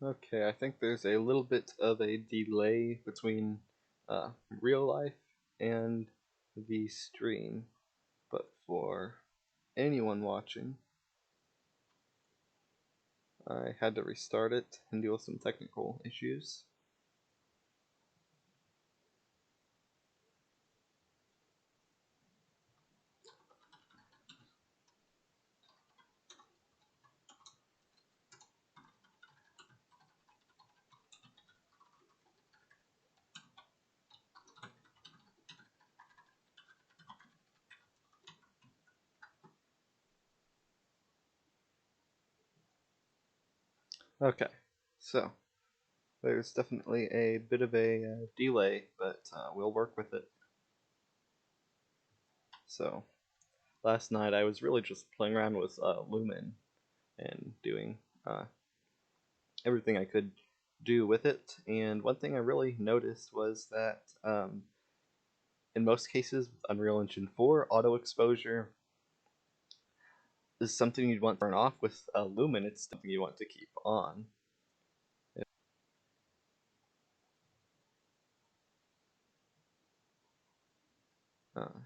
Okay, I think there's a little bit of a delay between real life and the stream, but for anyone watching, I had to restart it and deal with some technical issues. Okay, so there's definitely a bit of a delay, but we'll work with it. So last night I was really just playing around with Lumen and doing everything I could do with it. And one thing I really noticed was that in most cases with Unreal Engine 4, auto exposure is something you'd want to turn off. With Lumen, it's something you want to keep on. Uh,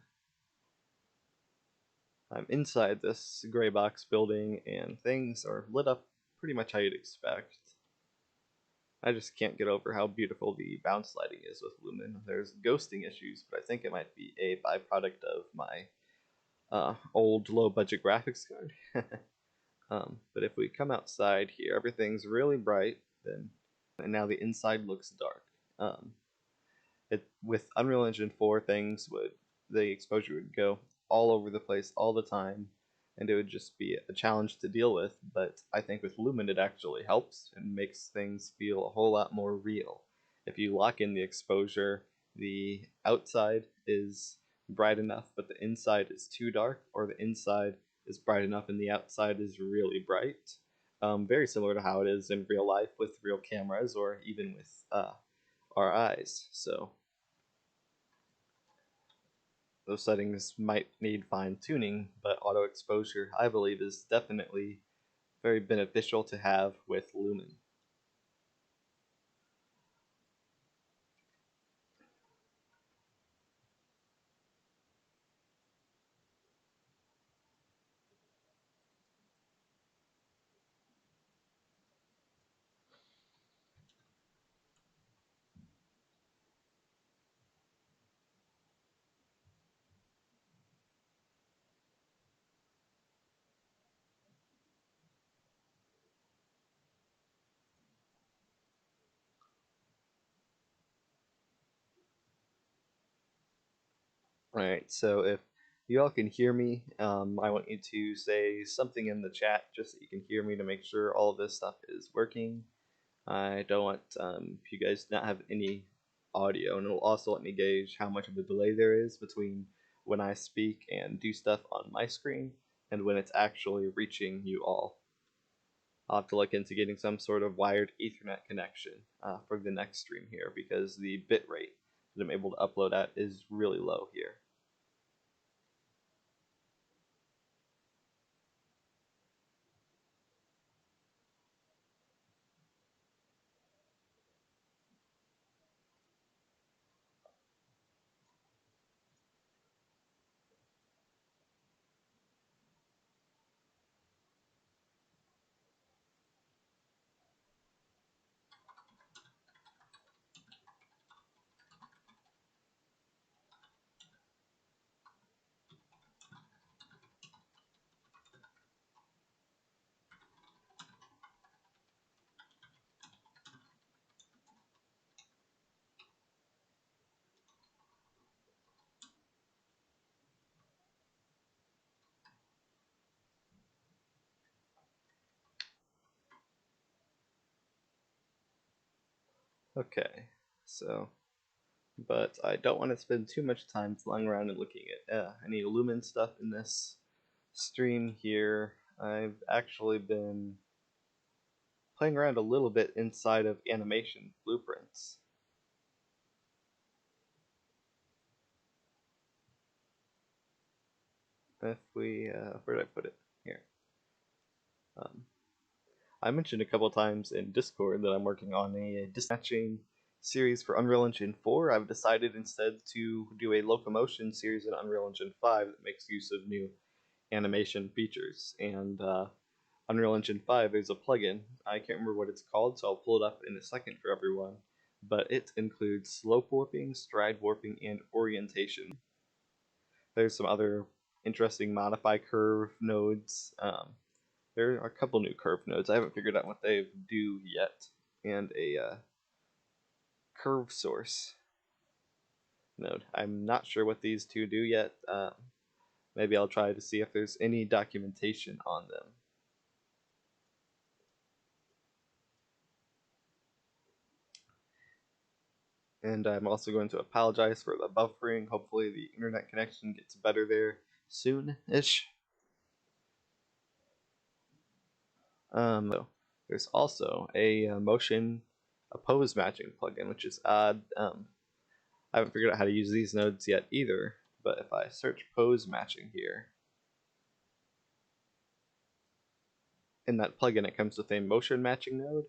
I'm inside this gray box building, and things are lit up pretty much how you'd expect. I just can't get over how beautiful the bounce lighting is with Lumen. There's ghosting issues, but I think it might be a byproduct of my old low-budget graphics card. But if we come outside here, everything's really bright, and now the inside looks dark. With Unreal Engine 4, the exposure would go all over the place all the time, and it would just be a challenge to deal with. But I think with Lumen, it actually helps and makes things feel a whole lot more real. If you lock in the exposure, the outside is bright enough, but the inside is too dark, or the inside is bright enough and the outside is really bright. Very similar to how it is in real life with real cameras, or even with our eyes. So those settings might need fine tuning, but auto exposure, I believe, is definitely very beneficial to have with Lumen. Alright, so if you all can hear me, I want you to say something in the chat just so you can hear me to make sure all of this stuff is working. I don't want you guys to not have any audio, and it'll also let me gauge how much of a delay there is between when I speak and do stuff on my screen and when it's actually reaching you all. I'll have to look into getting some sort of wired Ethernet connection for the next stream here, because the bit rate that I'm able to upload at is really low here. Okay, so, but I don't want to spend too much time flying around and looking at any Lumen stuff in this stream here. I've actually been playing around a little bit inside of animation blueprints. If we, where did I put it? Here. Um, I mentioned a couple times in Discord that I'm working on a dispatching series for Unreal Engine 4. I've decided instead to do a locomotion series in Unreal Engine 5 that makes use of new animation features. And Unreal Engine 5, there's a plugin. I can't remember what it's called, so I'll pull it up in a second for everyone. But it includes slope warping, stride warping, and orientation. There's some other interesting modify curve nodes. There are a couple new curve nodes. I haven't figured out what they do yet. And a curve source node. I'm not sure what these two do yet. Maybe I'll try to see if there's any documentation on them. And I'm also going to apologize for the buffering. Hopefully the internet connection gets better there soon-ish. There's also a pose matching plugin, which is odd. I haven't figured out how to use these nodes yet either, but if I search pose matching here, in that plugin it comes with a motion matching node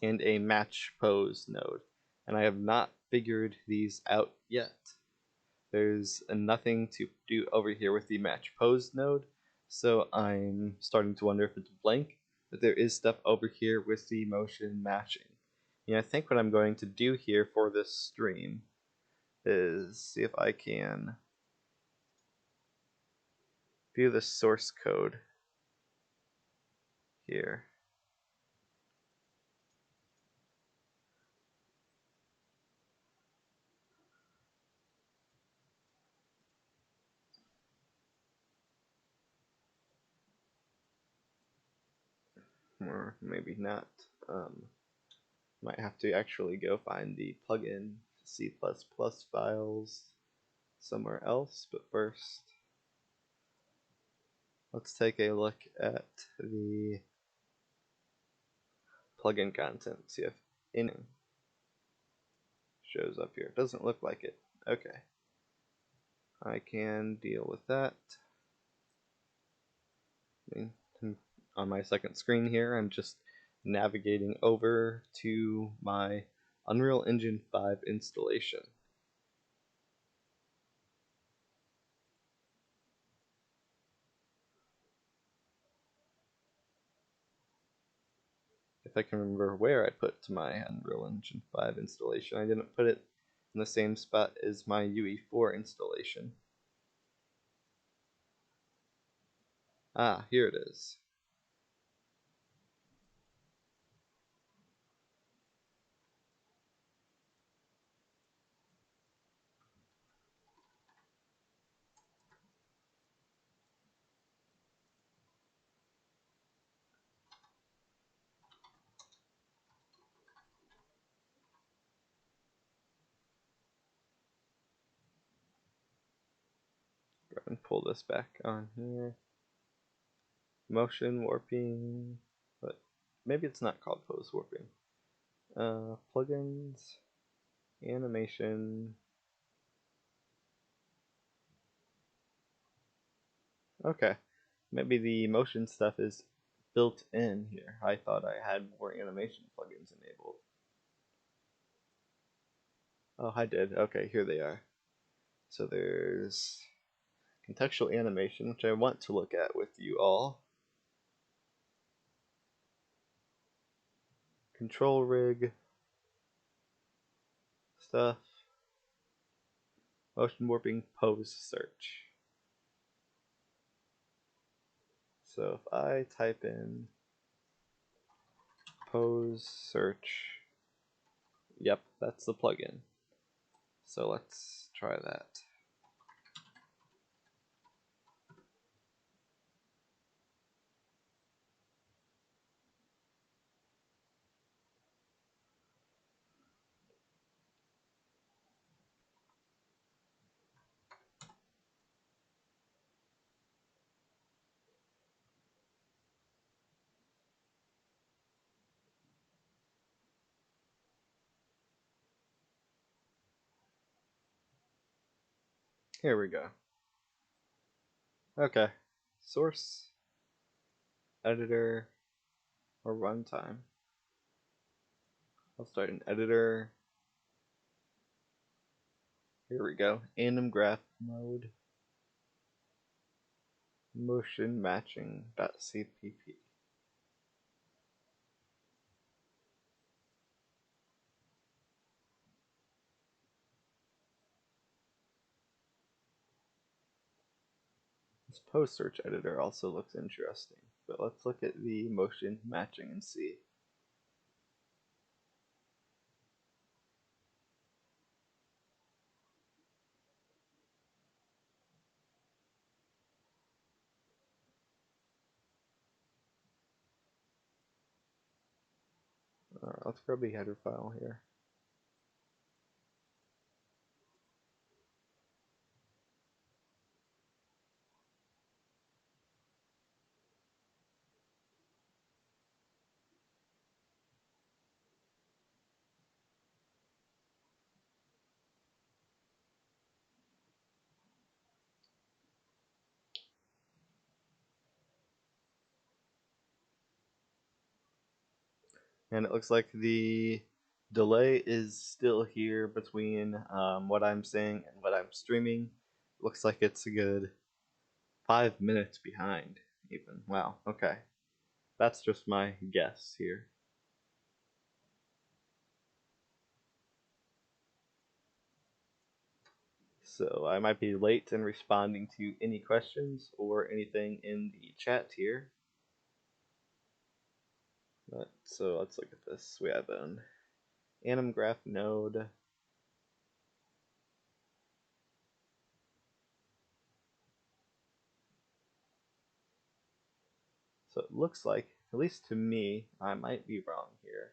and a match pose node, and I have not figured these out yet. There's nothing to do over here with the match pose node, so I'm starting to wonder if it's blank, but there is stuff over here with the motion matching. I think what I'm going to do here for this stream is see if I can view the source code here. Or maybe not. Might have to actually go find the plugin C++ files somewhere else, but first let's take a look at the plugin content, see if anything shows up here. It doesn't look like it. Okay. I can deal with that. On my second screen here, I'm just navigating over to my Unreal Engine 5 installation. If I can remember where I put my Unreal Engine 5 installation, I didn't put it in the same spot as my Ue4 installation. Ah, here it is. Go ahead and pull this back on here. Motion warping, but maybe it's not called pose warping. Plugins, animation. Okay, maybe the motion stuff is built in here. I thought I had more animation plugins enabled. Oh, I did. Okay, here they are. So there's contextual animation, which I want to look at with you all. Control rig stuff. Motion warping pose search. So if I type in pose search, yep, that's the plugin. So let's try that. Here we go. Okay, source editor or runtime. I'll start an editor. Here we go. Anim graph mode. Motion matching.cpp. This post search editor also looks interesting, but let's look at the motion matching and see. Let's grab the header file here. And it looks like the delay is still here between what I'm saying and what I'm streaming. Looks like it's a good 5 minutes behind, even. Wow, okay. That's just my guess here. So I might be late in responding to any questions or anything in the chat here. So let's look at this. We have an anim graph node. So it looks like, at least to me, I might be wrong here,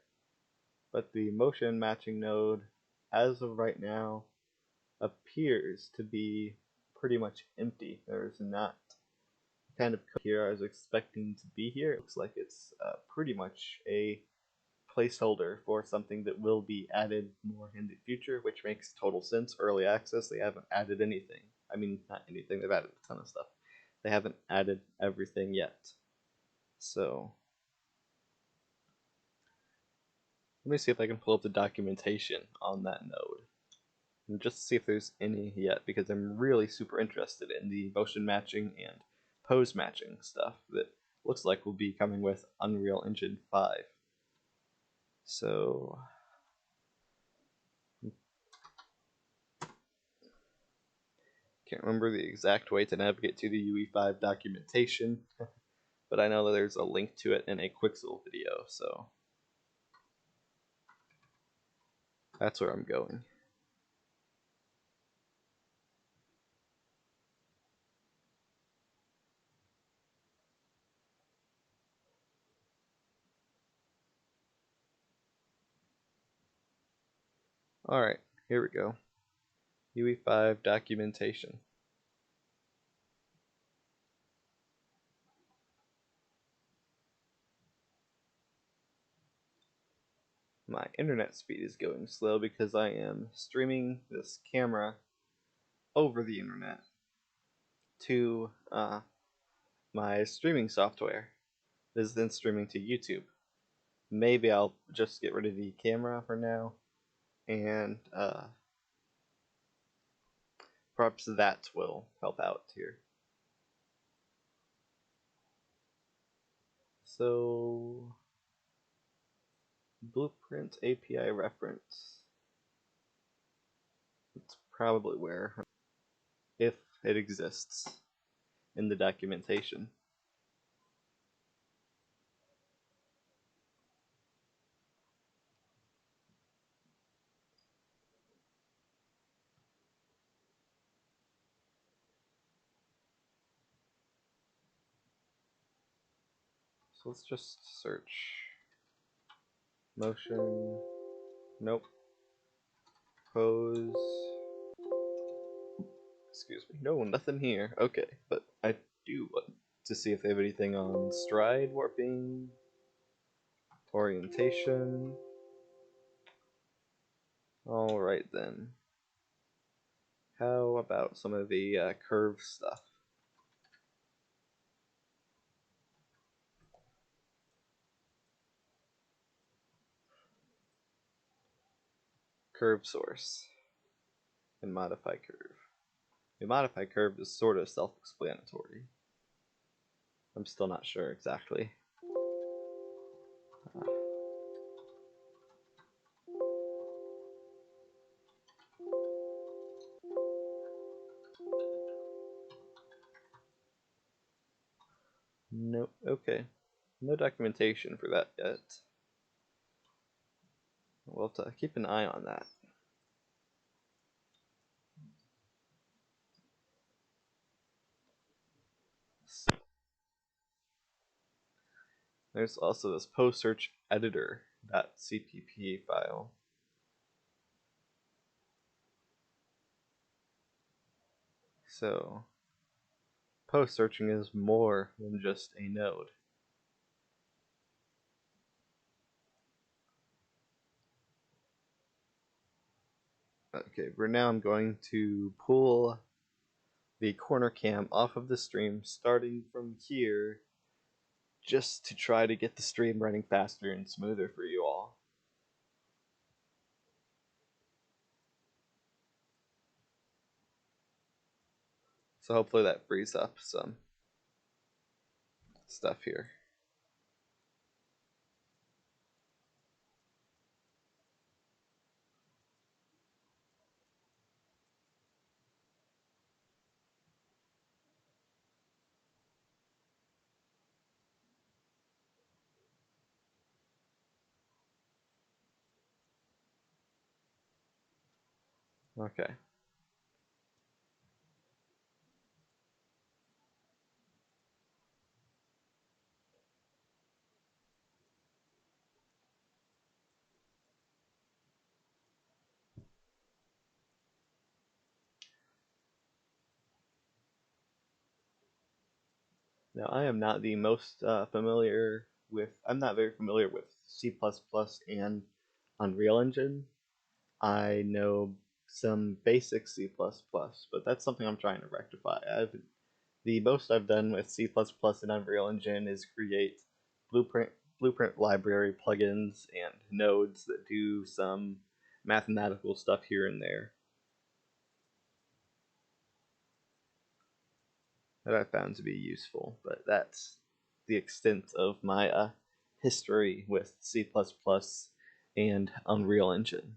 but the motion matching node, as of right now, appears to be pretty much empty. There's not kind of here I was expecting to be here. It looks like it's pretty much a placeholder for something that will be added more in the future, which makes total sense. Early access, they haven't added anything. I mean, not anything, they've added a ton of stuff. They haven't added everything yet. So let me see if I can pull up the documentation on that node and just see if there's any yet, because I'm really super interested in the motion matching and pose matching stuff that looks like will be coming with Unreal Engine 5. So can't remember the exact way to navigate to the Ue5 documentation, but I know that there's a link to it in a Quixel video, so that's where I'm going. Alright, here we go. Ue5 documentation. My internet speed is going slow because I am streaming this camera over the internet to my streaming software. This is then streaming to YouTube. Maybe I'll just get rid of the camera for now, and perhaps that will help out here. So, Blueprint API reference. It's probably where, if it exists in the documentation. So let's just search motion. Nope. Pose. Excuse me. No, nothing here. Okay, but I do want to see if they have anything on stride warping, orientation. Alright then. How about some of the curve stuff? curve source and modify curve. The modify curve is sort of self-explanatory. I'm still not sure exactly. No, okay. No documentation for that yet. We'll have to keep an eye on that. There's also this post-search editor.cpp file. So, post-searching is more than just a node. Okay, for now I'm going to pull the corner cam off of the stream, starting from here, just to try to get the stream running faster and smoother for you all. So hopefully that frees up some stuff here. Okay. Now I am not the most familiar with, I'm not very familiar with C++ and Unreal Engine. I know some basic C++, but that's something I'm trying to rectify. The most I've done with C++ and Unreal Engine is create blueprint library plugins and nodes that do some mathematical stuff here and there that I found to be useful, but that's the extent of my history with C++ and Unreal Engine.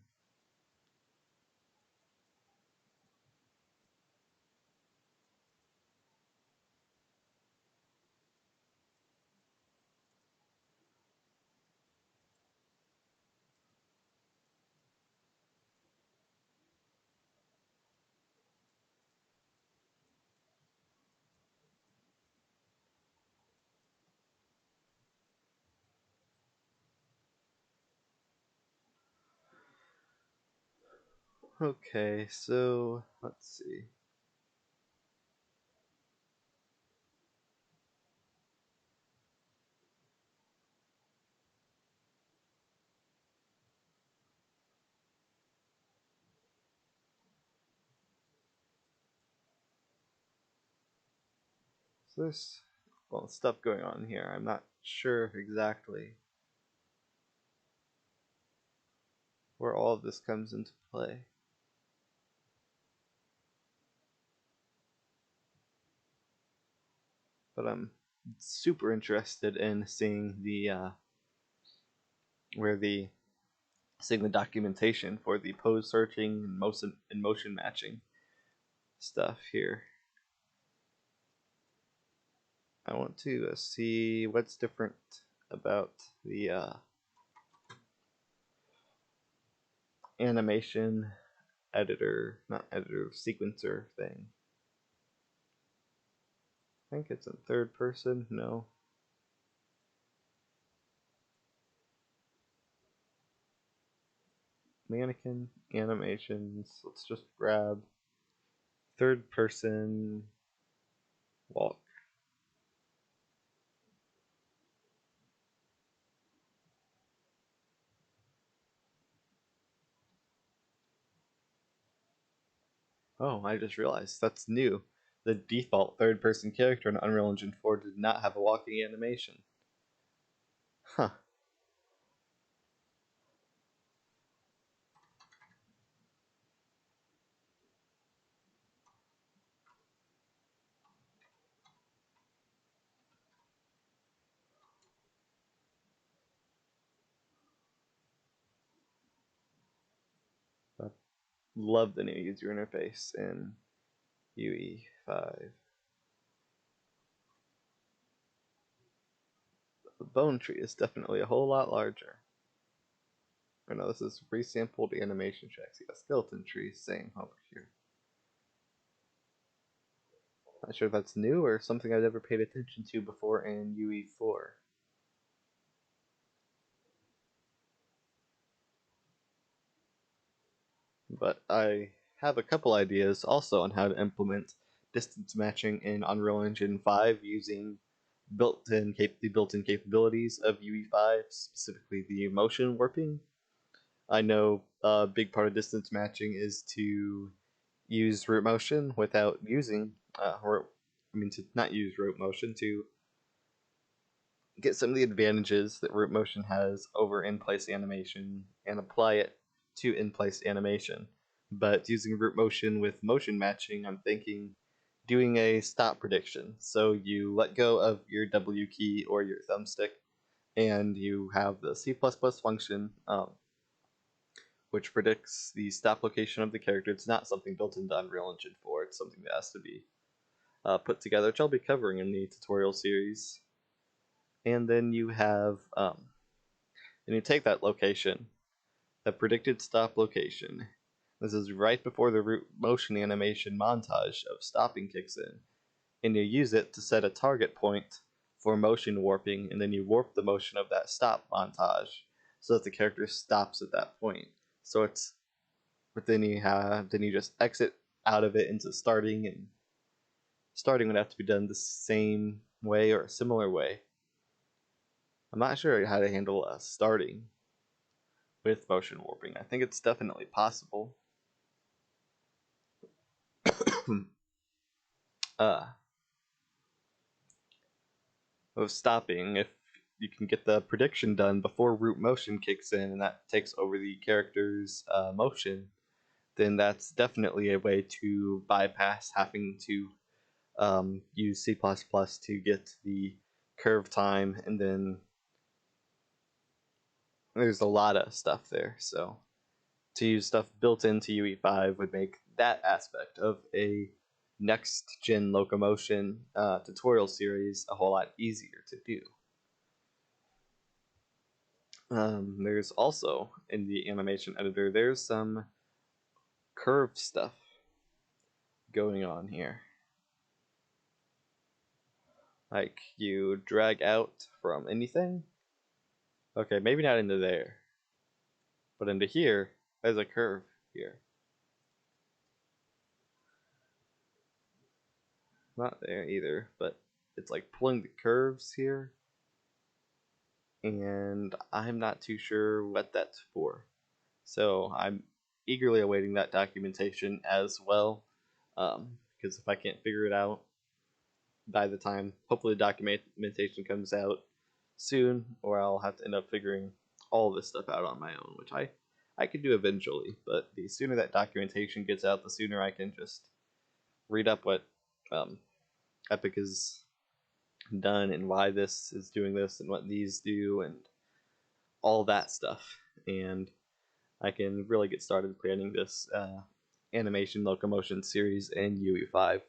Okay, so let's see. So there's stuff going on here. I'm not sure exactly where all of this comes into play. But I'm super interested in seeing the seeing the documentation for the pose searching and motion matching stuff here. I want to see what's different about the animation editor, not editor, sequencer thing. I think it's in third person. No. Mannequin animations. Let's just grab third person walk. Oh, I just realized that's new. The default third person character in Unreal Engine 4 did not have a walking animation. Huh. love the new user interface in Ue5. The bone tree is definitely a whole lot larger. I know this is resampled animation tracks. Yeah, skeleton tree, same over here. Not sure if that's new or something I've never paid attention to before in Ue4. But I have a couple ideas also on how to implement distance matching in Unreal Engine 5 using the built-in capabilities of Ue5, specifically the motion warping. I know a big part of distance matching is to use root motion without using, to not use root motion, to get some of the advantages that root motion has over in-place animation and apply it to in-place animation. But using root motion with motion matching, I'm thinking doing a stop prediction. So you let go of your W key or your thumbstick, and you have the C++ function, which predicts the stop location of the character. It's not something built into Unreal Engine 4. It's something that has to be put together, which I'll be covering in the tutorial series. And then you have, and you take that location, the predicted stop location. This is right before the root motion animation montage of stopping kicks in, and you use it to set a target point for motion warping, and then you warp the motion of that stop montage so that the character stops at that point. So it's, but then you just exit out of it into starting, and starting would have to be done the same way or a similar way. I'm not sure how to handle starting with motion warping. I think it's definitely possible. Of stopping, if you can get the prediction done before root motion kicks in and that takes over the character's motion, then that's definitely a way to bypass having to use C++ to get the curve time, and then there's a lot of stuff there. So to use stuff built into Ue5 would make that aspect of a next-gen locomotion tutorial series a whole lot easier to do. There's also, in the animation editor, there's some curve stuff going on here. Like, you drag out from anything. Okay, maybe not into there. But into here, there's a curve here. Not there either, but it's like pulling the curves here. And I'm not too sure what that's for. So I'm eagerly awaiting that documentation as well. Because if I can't figure it out by the time, hopefully the documentation comes out soon, or I'll have to end up figuring all this stuff out on my own, which I could do eventually. But the sooner that documentation gets out, the sooner I can just read up what Epic has done and why this is doing this and what these do and all that stuff. And I can really get started planning this animation locomotion series in Ue5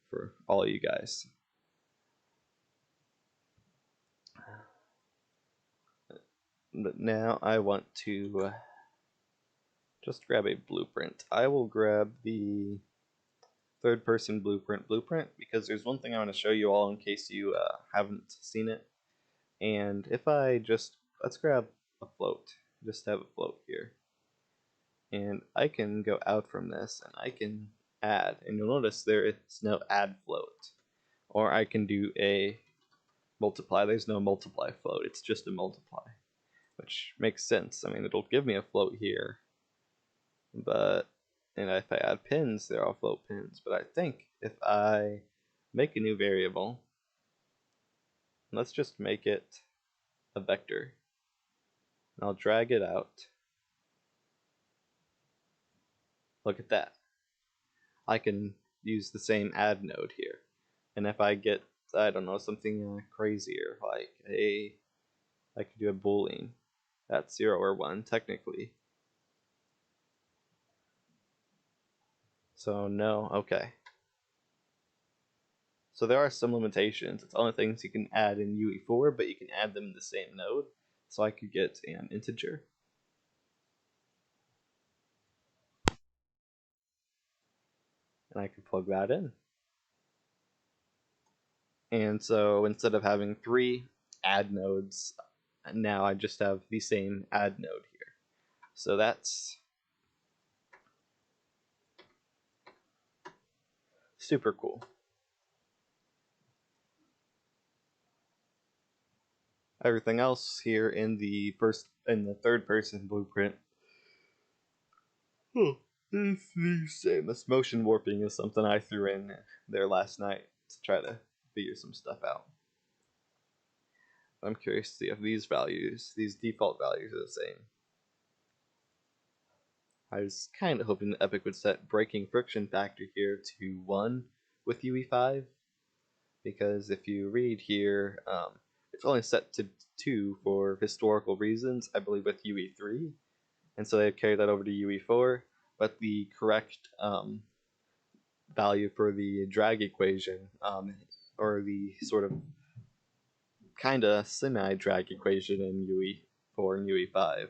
for all you guys. But now I want to just grab a blueprint. I will grab the third-person blueprint because there's one thing I want to show you all in case you haven't seen it. And if I just, let's grab a float, just have a float here. And I can go out from this and I can add, and you'll notice there is no add float. Or I can do a multiply. There's no multiply float, it's just a multiply, which makes sense. I mean, it'll give me a float here, but, and if I add pins, there are float pins. But I think if I make a new variable, let's just make it a vector, and I'll drag it out. Look at that. I can use the same add node here. And if I get, I don't know, something crazier, like I could do a boolean. That's 0 or 1, technically. So no, okay. So there are some limitations. It's only things you can add in UE4, but you can add them in the same node. So I could get an integer. And I could plug that in. And so instead of having 3 add nodes, now I just have the same add node here. So that's super cool. Everything else here in the third person blueprint is the same. This motion warping is something I threw in there last night to try to figure some stuff out. I'm curious to see if these default values are the same. I was kind of hoping that Epic would set breaking friction factor here to 1 with UE5, because if you read here, it's only set to 2 for historical reasons, I believe, with UE3, and so they carry that over to UE4, but the correct value for the drag equation, or the sort of kind of semi-drag equation in UE4 and UE5,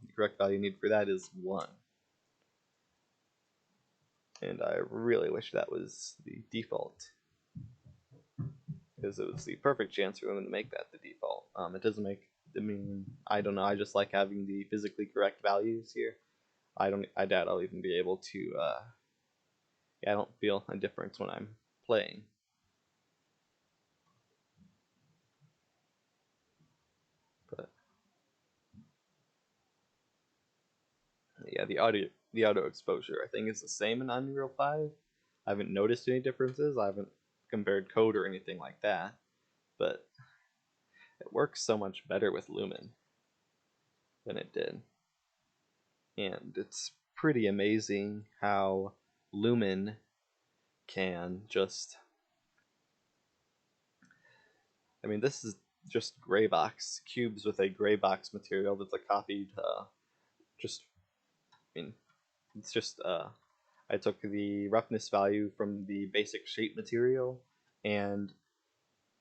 the correct value needed for that is 1. And I really wish that was the default, because it was the perfect chance for them to make that the default. It doesn't make, I mean, I don't know, I just like having the physically correct values here. I doubt I'll even be able to, I don't feel a difference when I'm playing. But yeah, the auto exposure I think is the same in Unreal 5. I haven't noticed any differences. I haven't compared code or anything like that, but it works so much better with Lumen than it did. And it's pretty amazing how Lumen can just, I mean, this is just gray box cubes with a gray box material that's a copied, just, I mean, it's just, I took the roughness value from the basic shape material and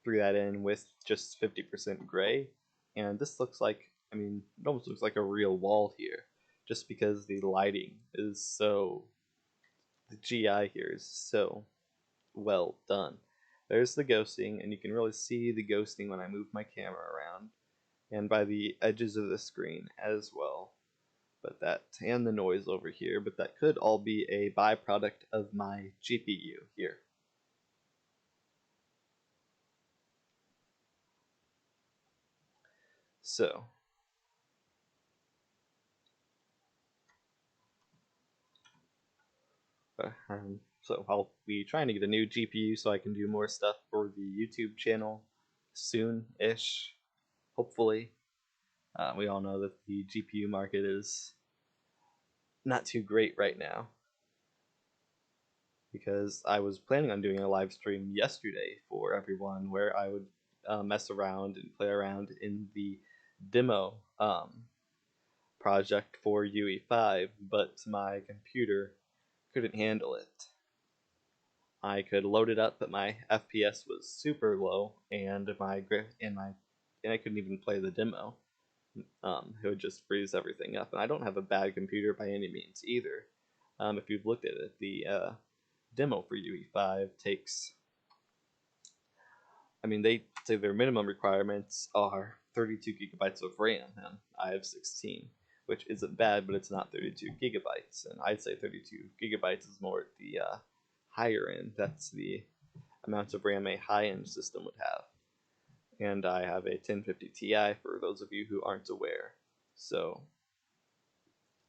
threw that in with just 50% gray, and this looks like, I mean, it almost looks like a real wall here, just because the lighting is so, the GI here is so well done. There's the ghosting, and you can really see the ghosting when I move my camera around, and by the edges of the screen as well. But that, and the noise over here, but that could all be a byproduct of my GPU here. So, so I'll be trying to get a new GPU so I can do more stuff for the YouTube channel soon-ish, hopefully. We all know that the GPU market is not too great right now, because I was planning on doing a live stream yesterday for everyone where I would mess around and play around in the demo project for UE5, but my computer couldn't handle it. I could load it up, but my FPS was super low, and I couldn't even play the demo. It would just freeze everything up, and I don't have a bad computer by any means either. If you've looked at it, the demo for UE5 takes, I mean, they say their minimum requirements are 32 gigabytes of RAM, and I have 16, which isn't bad, but it's not 32 gigabytes, and I'd say 32 gigabytes is more at the higher end. That's the amount of RAM a high-end system would have. And I have a 1050 Ti for those of you who aren't aware. So,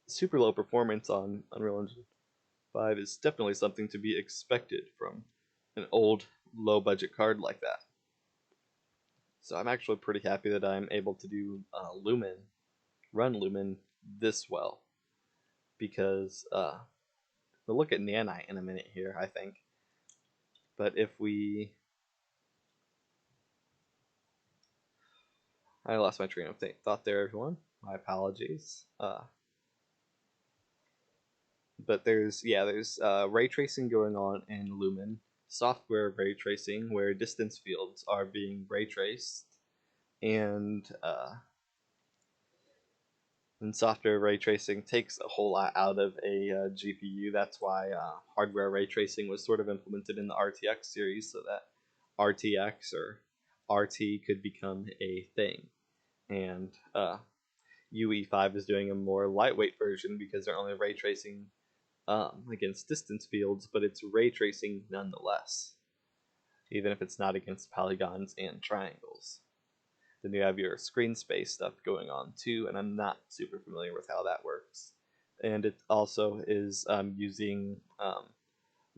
super low performance on Unreal Engine 5 is definitely something to be expected from an old, low-budget card like that. So I'm actually pretty happy that I'm able to do run Lumen this well, because we'll look at Nanite in a minute here, I think. But if we, I lost my train of thought there, everyone. My apologies. But there's ray tracing going on in Lumen, software ray tracing where distance fields are being ray traced, and software ray tracing takes a whole lot out of a GPU. That's why hardware ray tracing was sort of implemented in the RTX series so that RTX or RT could become a thing. And Ue5 is doing a more lightweight version because they're only ray tracing against distance fields, but it's ray tracing nonetheless, even if it's not against polygons and triangles. Then you have your screen space stuff going on too, and I'm not super familiar with how that works. And it also is using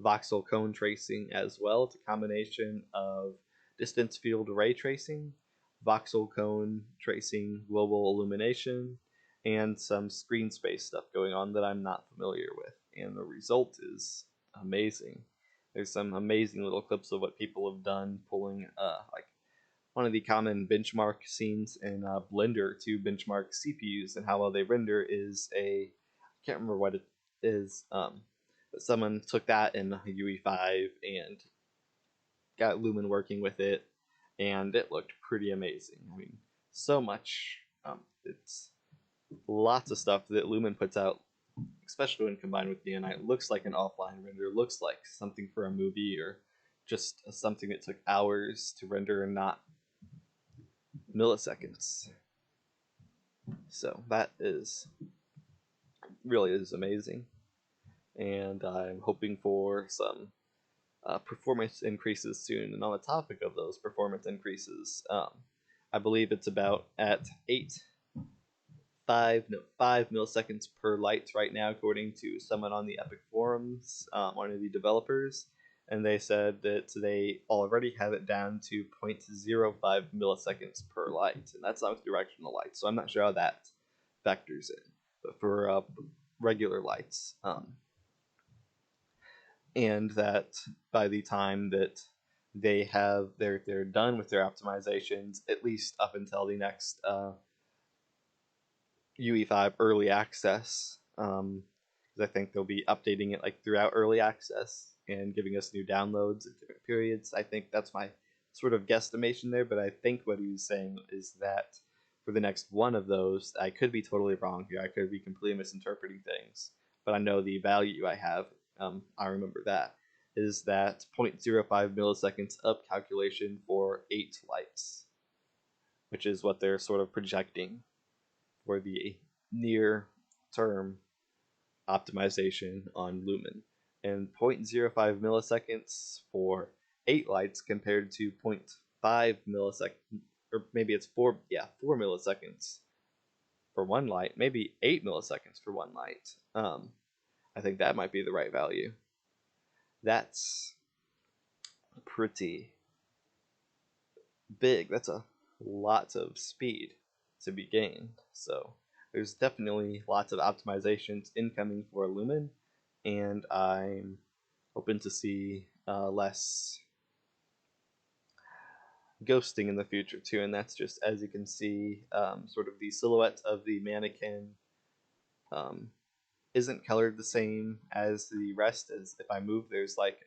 voxel cone tracing as well. It's a combination of distance field ray tracing, voxel cone tracing, global illumination, and some screen space stuff going on that I'm not familiar with. And the result is amazing. There's some amazing little clips of what people have done, pulling like one of the common benchmark scenes in Blender to benchmark CPUs and how well they render is I can't remember what it is, but someone took that in Ue5 and got Lumen working with it, and it looked pretty amazing. I mean, so much. It's lots of stuff that Lumen puts out, especially when combined with DNI. Looks like an offline render, looks like something for a movie or just something that took hours to render and not milliseconds. So that really is amazing, and I'm hoping for some performance increases soon. And on the topic of those performance increases, I believe it's about at 5 milliseconds per light right now, according to someone on the Epic forums, one of the developers, and they said that they already have it down to 0.05 milliseconds per light, and that's not with directional light, so I'm not sure how that factors in, but for regular lights. And that by the time that they're done with their optimizations, at least up until the next Ue5 early access, because I think they'll be updating it like throughout early access and giving us new downloads at different periods. I think that's my sort of guesstimation there, but I think what he was saying is that for the next one of those, I could be totally wrong here. I could be completely misinterpreting things, but I know the value I have. I remember that is that 0.05 milliseconds up calculation for 8 lights, which is what they're sort of projecting for the near term optimization on Lumen, and 0.05 milliseconds for 8 lights compared to 0.5 milliseconds, or maybe it's 4 milliseconds for one light, maybe 8 milliseconds for one light. I think that might be the right value. That's pretty big. That's a lot of speed to be gained. So there's definitely lots of optimizations incoming for Lumen, and I'm hoping to see less ghosting in the future too. And that's just, as you can see, sort of the silhouette of the mannequin isn't colored the same as the rest. As if I move, there's like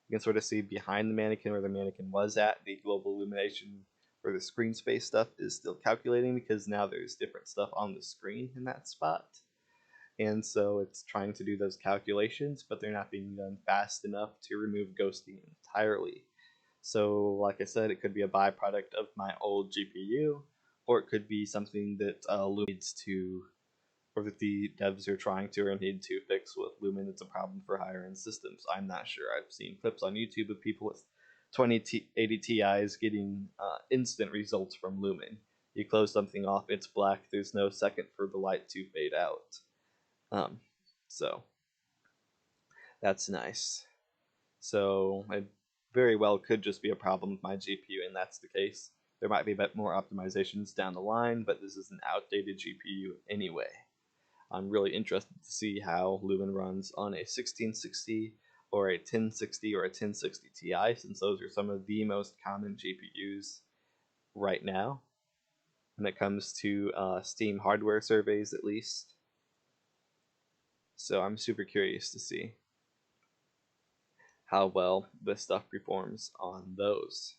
you can sort of see behind the mannequin where the mannequin was at. The global illumination for the screen space stuff is still calculating because now there's different stuff on the screen in that spot. And so it's trying to do those calculations, but they're not being done fast enough to remove ghosting entirely. So like I said, it could be a byproduct of my old GPU, or it could be something that Lumen needs to, or that the devs are trying to or need to fix with Lumen. It's a problem for higher end systems. I'm not sure. I've seen clips on YouTube of people with 2080 Ti's getting instant results from Lumen. You close something off, it's black. There's no second for the light to fade out. So that's nice. So it very well could just be a problem with my GPU, and that's the case. There might be a bit more optimizations down the line, but this is an outdated GPU anyway. I'm really interested to see how Lumen runs on a 1660 or a 1060 or a 1060 Ti, since those are some of the most common GPUs right now when it comes to Steam hardware surveys, at least. So I'm super curious to see how well this stuff performs on those.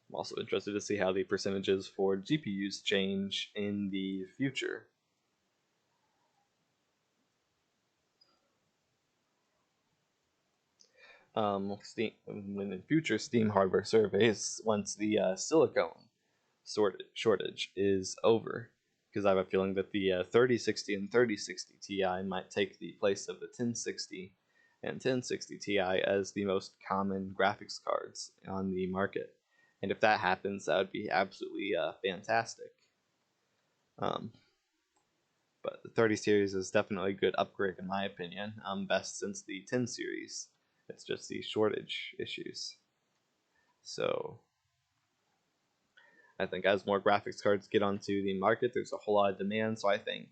I'm also interested to see how the percentages for GPUs change in the future. In the future Steam hardware surveys, once the silicone shortage is over, because I have a feeling that the 3060 and 3060 Ti might take the place of the 1060 and 1060 Ti as the most common graphics cards on the market. And if that happens, that would be absolutely fantastic. But the 30 series is definitely a good upgrade in my opinion. Best since the 10 series. It's just the shortage issues. So I think as more graphics cards get onto the market, there's a whole lot of demand. So I think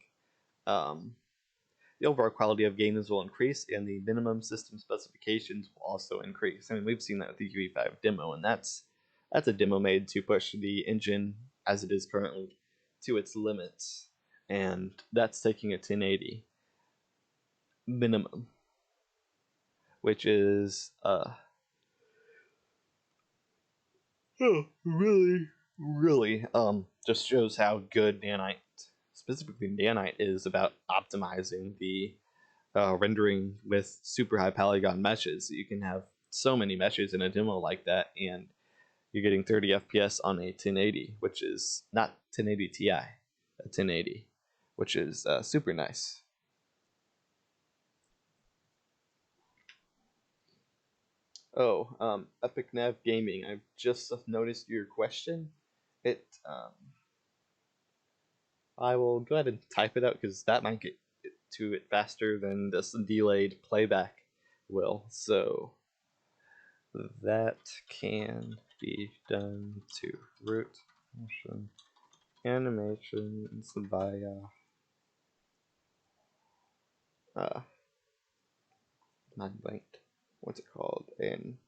the overall quality of games will increase, and the minimum system specifications will also increase. I mean, we've seen that with the Ue5 demo, and that's a demo made to push the engine as it is currently to its limits, and that's taking a 1080 minimum, which is really just shows how good Nanite, specifically Nanite, is about optimizing the rendering with super high polygon meshes. You can have so many meshes in a demo like that, and you're getting 30 FPS on a 1080, which is not 1080 Ti, a 1080, which is super nice. Oh, Epic Nav Gaming. I've just noticed your question. I will go ahead and type it out because that might get to it faster than this delayed playback will. So that can be done to root motion animations via not blanked. What's it called? An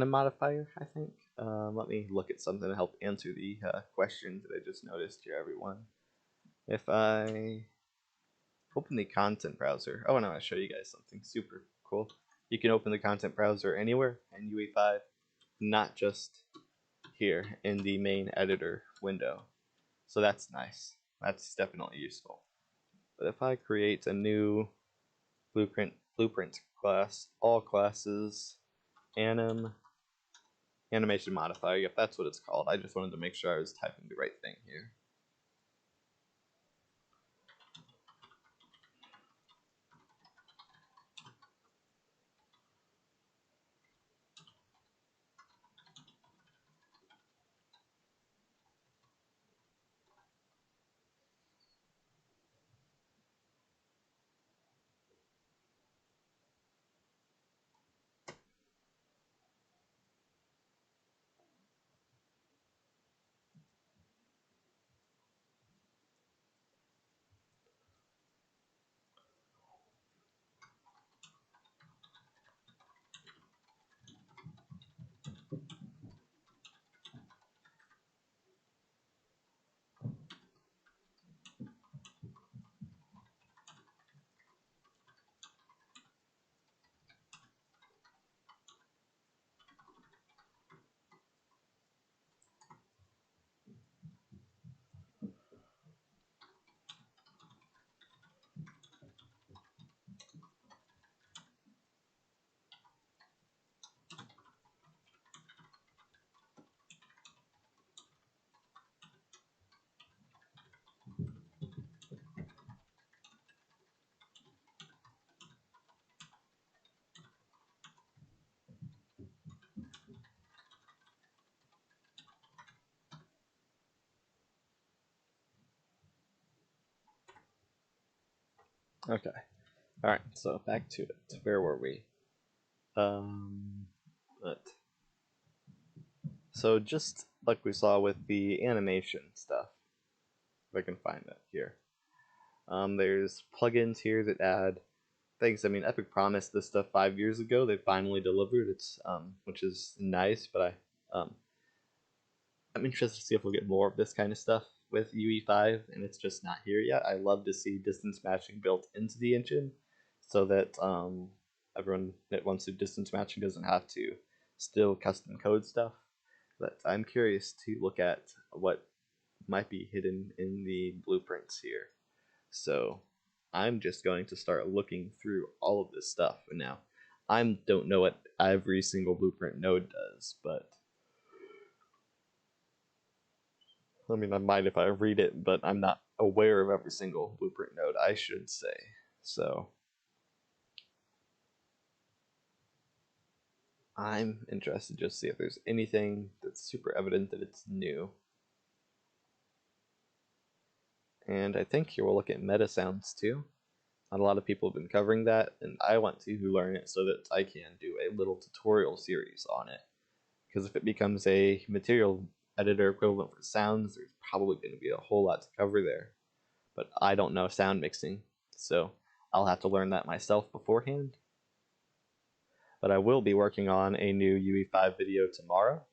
modifier, I think. Let me look at something to help answer the question that I just noticed here, everyone. If I open the content browser, oh, and I want to show you guys something super cool. You can open the content browser anywhere in Ue5, not just here in the main editor window. So that's nice. That's definitely useful. But if I create a new blueprint class, all classes, animation modifier, if that's what it's called. I just wanted to make sure I was typing the right thing here. Okay. All right. So back to it. Where were we? So just like we saw with the animation stuff, if I can find that here. There's plugins here that add things. I mean, Epic promised this stuff 5 years ago. They finally delivered. It's which is nice, but I'm interested to see if we'll get more of this kind of stuff with UE5 and it's just not here yet. I love to see distance matching built into the engine so that everyone that wants to distance matching doesn't have to still custom code stuff. But I'm curious to look at what might be hidden in the blueprints here. So I'm just going to start looking through all of this stuff. And now I don't know what every single blueprint node does, but I mean, I might if I read it, but I'm not aware of every single blueprint node, I should say. So I'm interested to just see if there's anything that's super evident that it's new. And I think here we'll look at Metasounds too. Not a lot of people have been covering that, and I want to learn it so that I can do a little tutorial series on it. Because if it becomes a material editor equivalent for sounds, there's probably going to be a whole lot to cover there. But I don't know sound mixing, so I'll have to learn that myself beforehand. But I will be working on a new UE5 video tomorrow.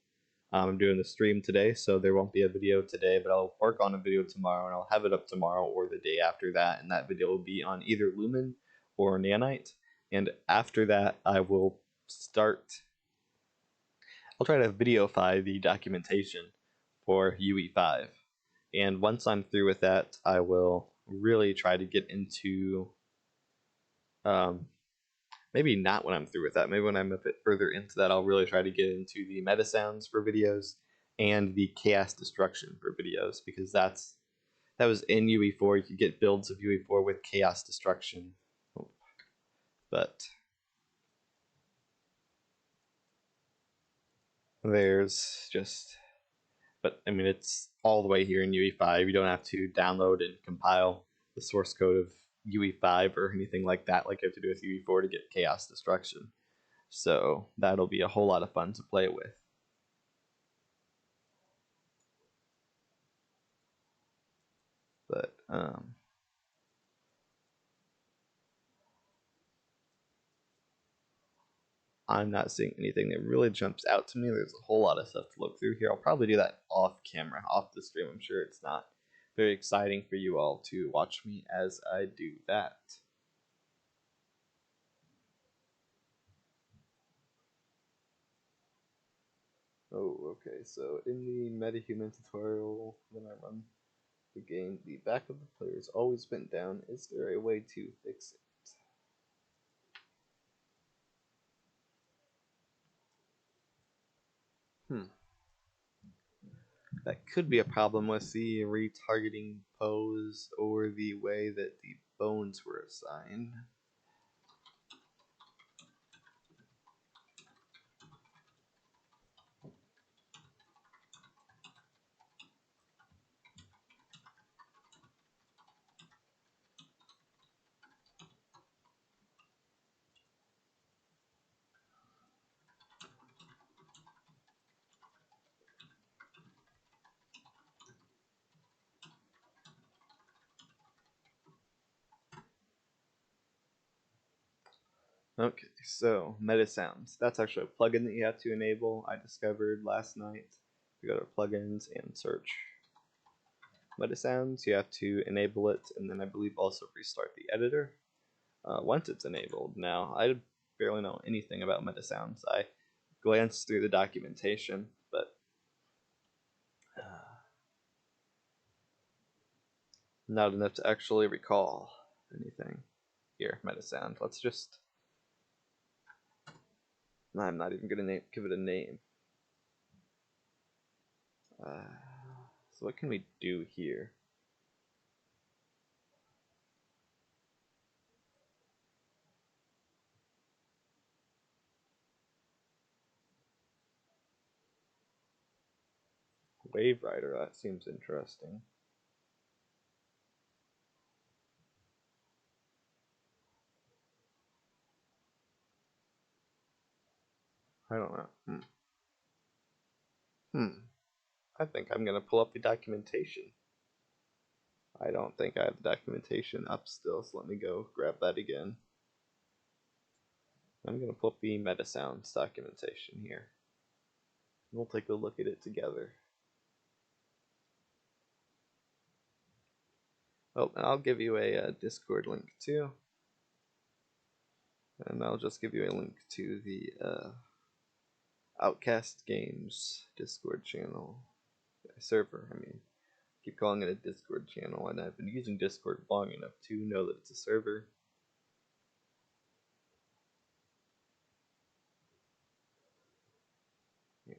I'm doing the stream today, so there won't be a video today, but I'll work on a video tomorrow, and I'll have it up tomorrow or the day after that, and that video will be on either Lumen or Nanite. And after that, I will I'll try to videofy the documentation for UE5. And once I'm through with that, I will really try to get into, maybe not when I'm through with that, maybe when I'm a bit further into that, I'll really try to get into the Metasounds for videos and the chaos destruction for videos, because that was in UE4. You could get builds of UE4 with chaos destruction. But there's just, but I mean, it's all the way here in UE5. You don't have to download and compile the source code of UE5 or anything like that, like you have to do with UE4 to get chaos destruction. So that'll be a whole lot of fun to play with. But I'm not seeing anything that really jumps out to me. There's a whole lot of stuff to look through here. I'll probably do that off camera, off the stream. I'm sure it's not very exciting for you all to watch me as I do that. Oh, okay, so in the MetaHuman tutorial, when I run the game, the back of the player is always bent down. Is there a way to fix it? That could be a problem with the retargeting pose or the way that the bones were assigned. Okay, so Metasounds. That's actually a plugin that you have to enable. I discovered last night. You go to plugins and search Metasounds. You have to enable it, and then I believe also restart the editor once it's enabled. Now, I barely know anything about Metasounds. I glanced through the documentation, but not enough to actually recall anything. Here, Metasound. Let's just. I'm not even gonna give it a name. So what can we do here? Wave Rider, that seems interesting. I don't know. I think I'm gonna pull up the documentation. I don't think I have the documentation up still, so let me go grab that again. I'm gonna pull up the Metasounds documentation here. We'll take a look at it together. Oh, and I'll give you a Discord link too. And I'll just give you a link to the Outcast Games Discord channel. Server, I mean. Keep calling it a Discord channel, and I've been using Discord long enough to know that it's a server. Here.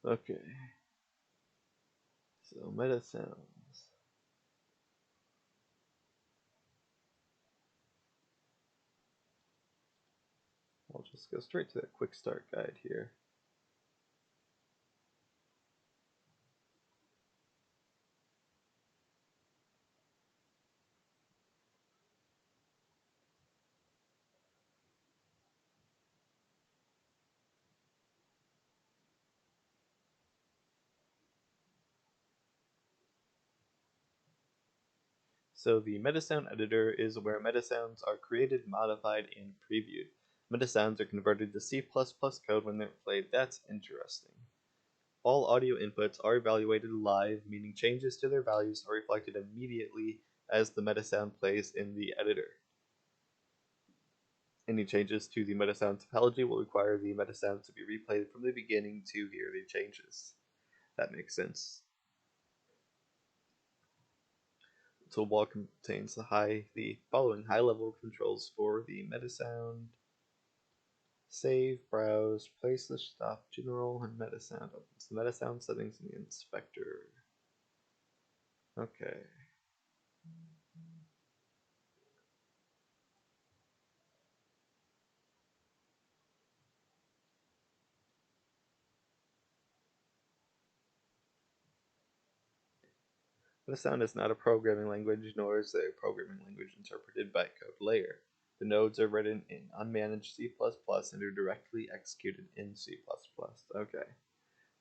Okay. So, Metasounds. I'll just go straight to that quick start guide here. So the Metasound Editor is where Metasounds are created, modified, and previewed. Metasounds are converted to C++ code when they're played. That's interesting. All audio inputs are evaluated live, meaning changes to their values are reflected immediately as the Metasound plays in the editor. Any changes to the Metasound topology will require the Metasound to be replayed from the beginning to hear the changes. That makes sense. The toolbar contains the following high-level controls for the Metasound: save, browse, playlist, stop, general, and Metasound. Opens the Metasound settings in the inspector. Okay. Metasound is not a programming language, nor is a programming language interpreted bytecode layer. The nodes are written in unmanaged C++ and are directly executed in C++. Okay.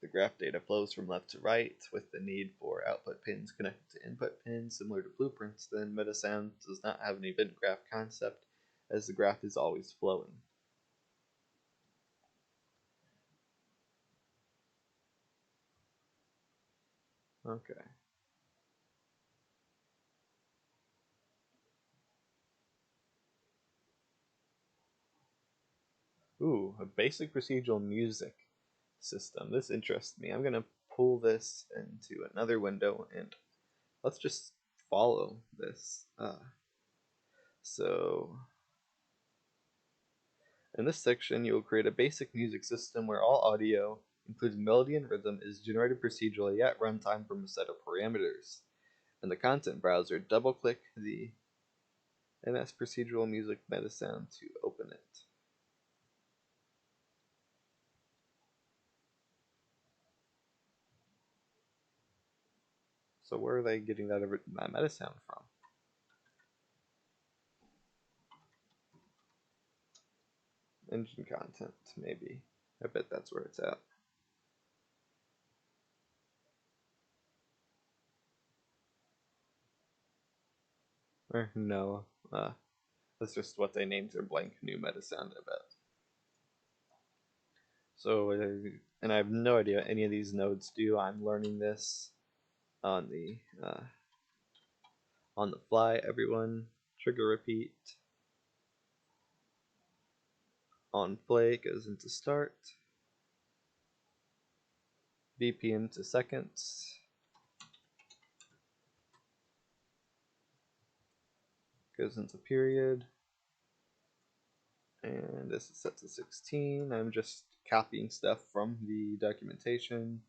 The graph data flows from left to right, with the need for output pins connected to input pins. Similar to blueprints, then Metasound does not have an event graph concept, as the graph is always flowing. Okay. Ooh, a basic procedural music system. This interests me. I'm going to pull this into another window and let's just follow this. So in this section, you will create a basic music system where all audio, including melody and rhythm, is generated procedurally at runtime from a set of parameters. In the content browser, double-click the MS Procedural Music Metasound to open it. So where are they getting that Metasound from? Engine content, maybe. I bet that's where it's at. Or no, that's just what they named their blank new Metasound, I bet. So, and I have no idea what any of these nodes do. I'm learning this on the fly. Everyone, trigger repeat. On play goes into start. BPM to seconds. Goes into period. And this is set to 16. I'm just copying stuff from the documentation.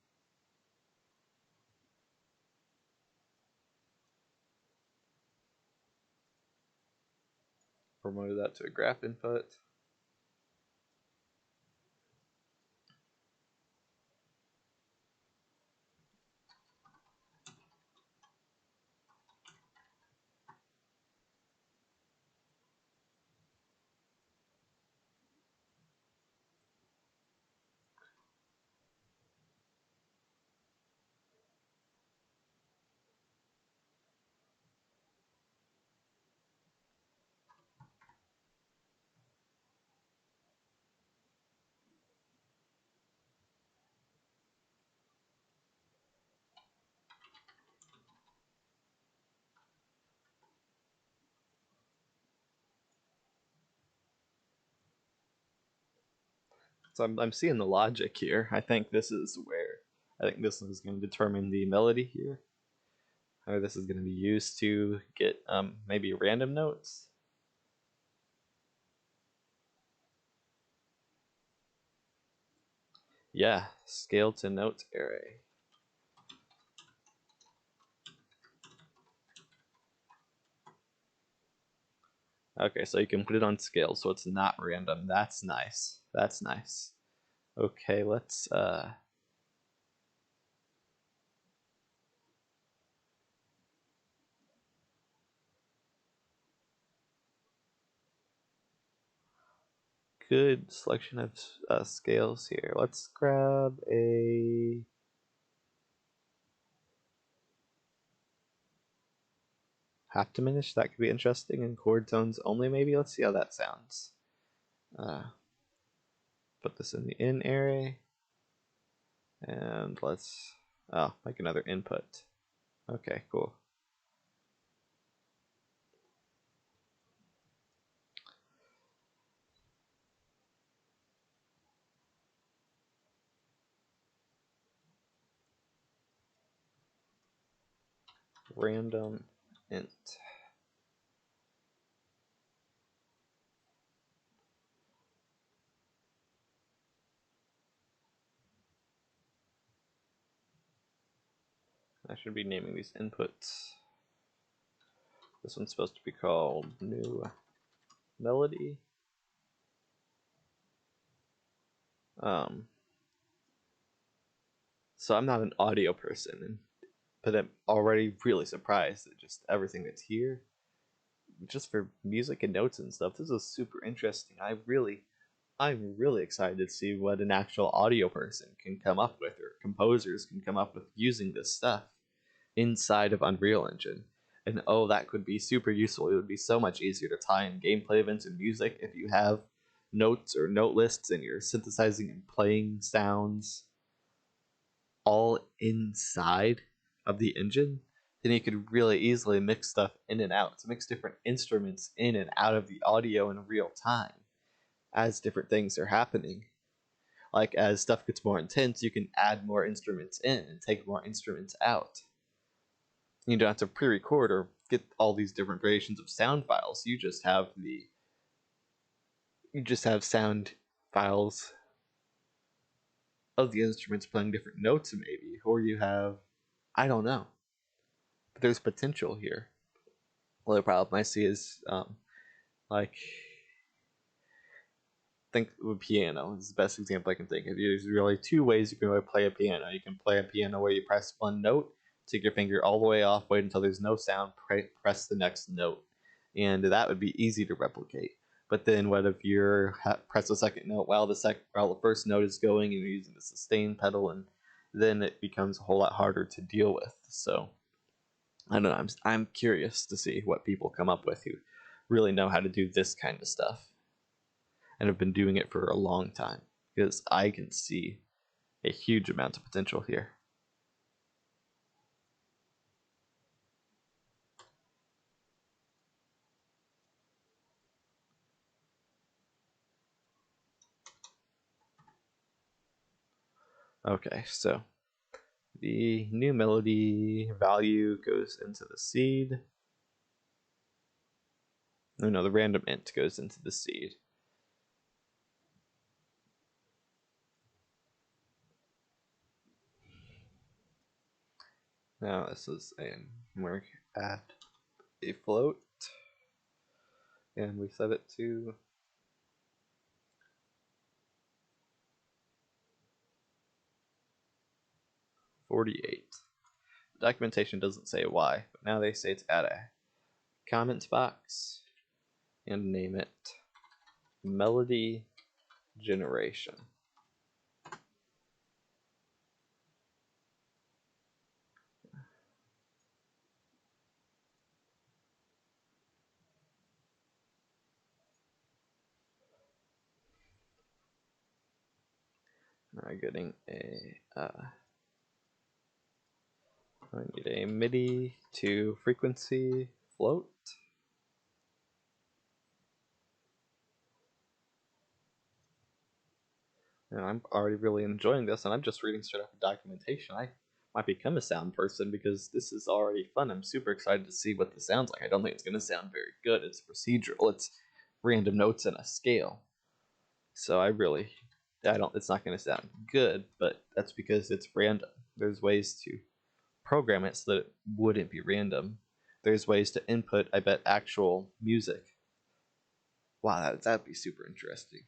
Promoted that to a graph input. So I'm seeing the logic here. I think this is going to determine the melody here. Or this is going to be used to get maybe random notes. Yeah, scale to note array. Okay, so you can put it on scale so it's not random. That's nice. That's nice. Okay, let's good selection of scales here. Let's grab a half diminished. That could be interesting. And chord tones only, maybe. Let's see how that sounds. Put this in the in array. And let's make another input. Okay, cool. Random int. I should be naming these inputs. This one's supposed to be called new melody. So I'm not an audio person, but I'm already really surprised at just everything that's here. Just for music and notes and stuff, this is super interesting. I'm really excited to see what an actual audio person can come up with, or composers can come up with using this stuff inside of Unreal Engine. And oh, that could be super useful. It would be so much easier to tie in gameplay events and music if you have notes or note lists and you're synthesizing and playing sounds all inside of the engine. Then you could really easily mix stuff in and out, to mix different instruments in and out of the audio in real time as different things are happening. Like, as stuff gets more intense, you can add more instruments in and take more instruments out. You don't have to pre-record or get all these different variations of sound files. You just have sound files of the instruments playing different notes, maybe, or you have, I don't know. But there's potential here. Well, the problem I see is like, think of a piano. It's the best example I can think of. There's really two ways you can really play a piano. You can play a piano where you press one note, take your finger all the way off, wait until there's no sound, press the next note, and that would be easy to replicate. But then, what if you press the second note while the first note is going, and you're using the sustain pedal, and then it becomes a whole lot harder to deal with. So, I don't know. I'm curious to see what people come up with who really know how to do this kind of stuff and have been doing it for a long time, because I can see a huge amount of potential here. Okay, so the new melody value goes into the seed. No, the random int goes into the seed. Now this is we're at a float, and we set it to 48. The documentation doesn't say why, but now they say to add a comment box and name it melody generation. Now getting I need a MIDI to frequency float. And I'm already really enjoying this, and I'm just reading straight off of documentation. I might become a sound person because this is already fun. I'm super excited to see what this sounds like. I don't think it's going to sound very good. It's procedural. It's random notes and a scale. So I don't. It's not going to sound good, but that's because it's random. There's ways to program it so that it wouldn't be random. There's ways to input, I bet, actual music. Wow, that'd be super interesting.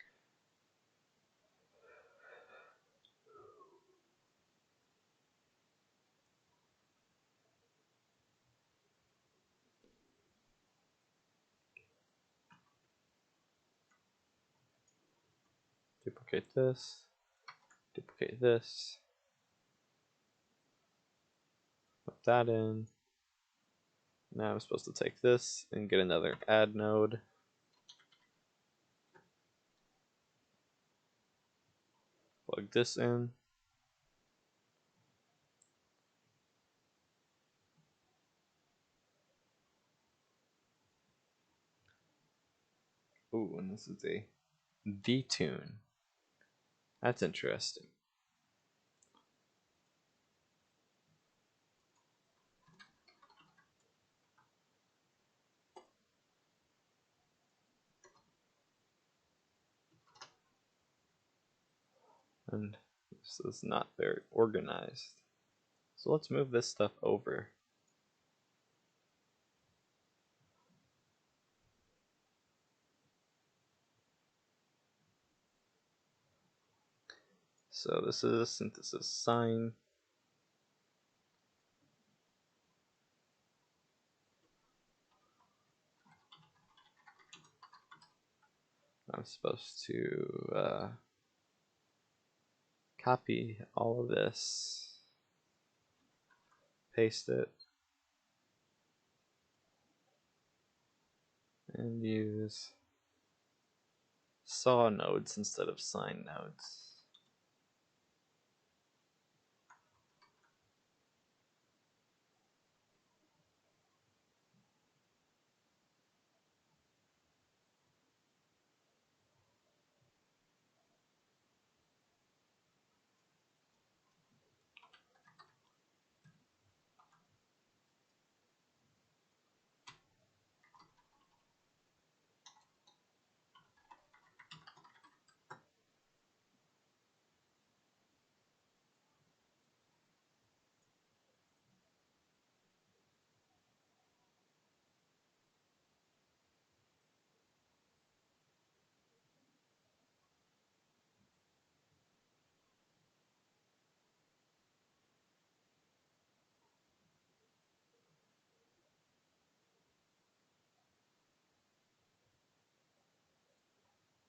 Duplicate this. Duplicate this. Put that in. Now I'm supposed to take this and get another add node. Plug this in. Ooh, and this is a detune. That's interesting. And this is not very organized. So let's move this stuff over. So this is synthesis sine. I'm supposed to copy all of this, paste it, and use saw nodes instead of sine nodes.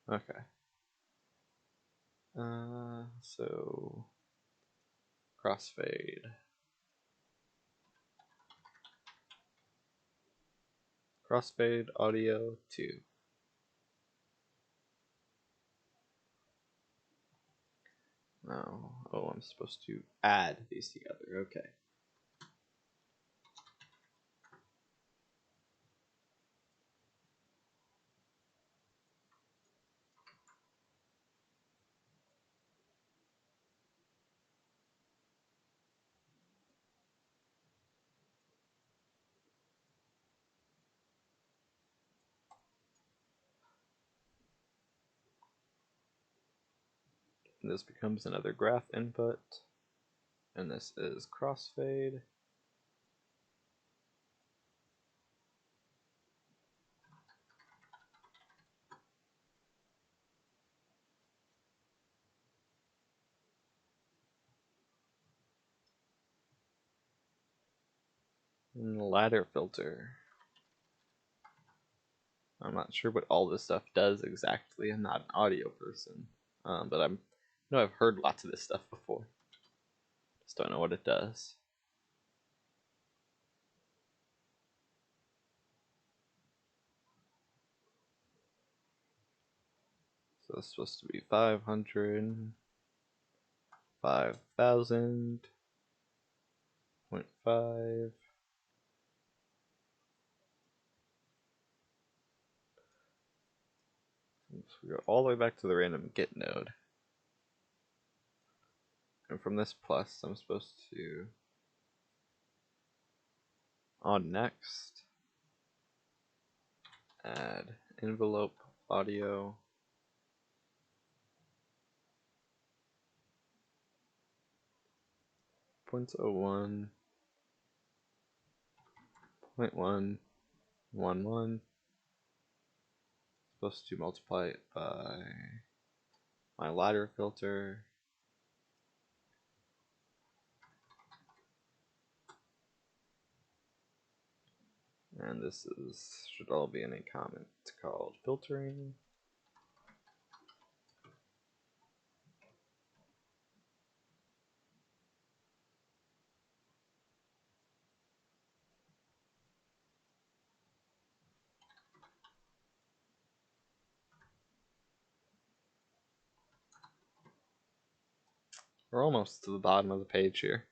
Okay. So crossfade. Crossfade audio 2. No. Oh, I'm supposed to add these together. Okay. And this becomes another graph input. And this is crossfade. And ladder filter. I'm not sure what all this stuff does exactly. I'm not an audio person, but I've heard lots of this stuff before. Just don't know what it does. So it's supposed to be 500, 5,000, 0.5. So we go all the way back to the random get node. And from this plus, I'm supposed to, on next, add envelope audio. .01, 0.111. Supposed to multiply it by my ladder filter. And this should all be in a comment called filtering. We're almost to the bottom of the page here.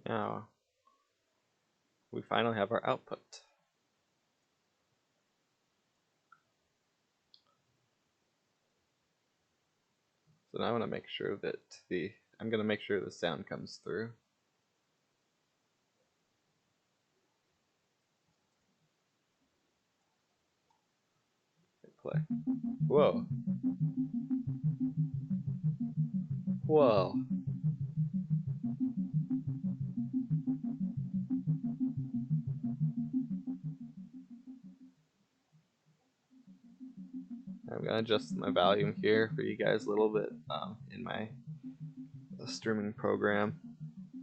Now, we finally have our output. So now I want to make sure that I'm going to make sure the sound comes through. Hit play. Whoa. Whoa. I'm going to adjust my volume here for you guys a little bit in my streaming program.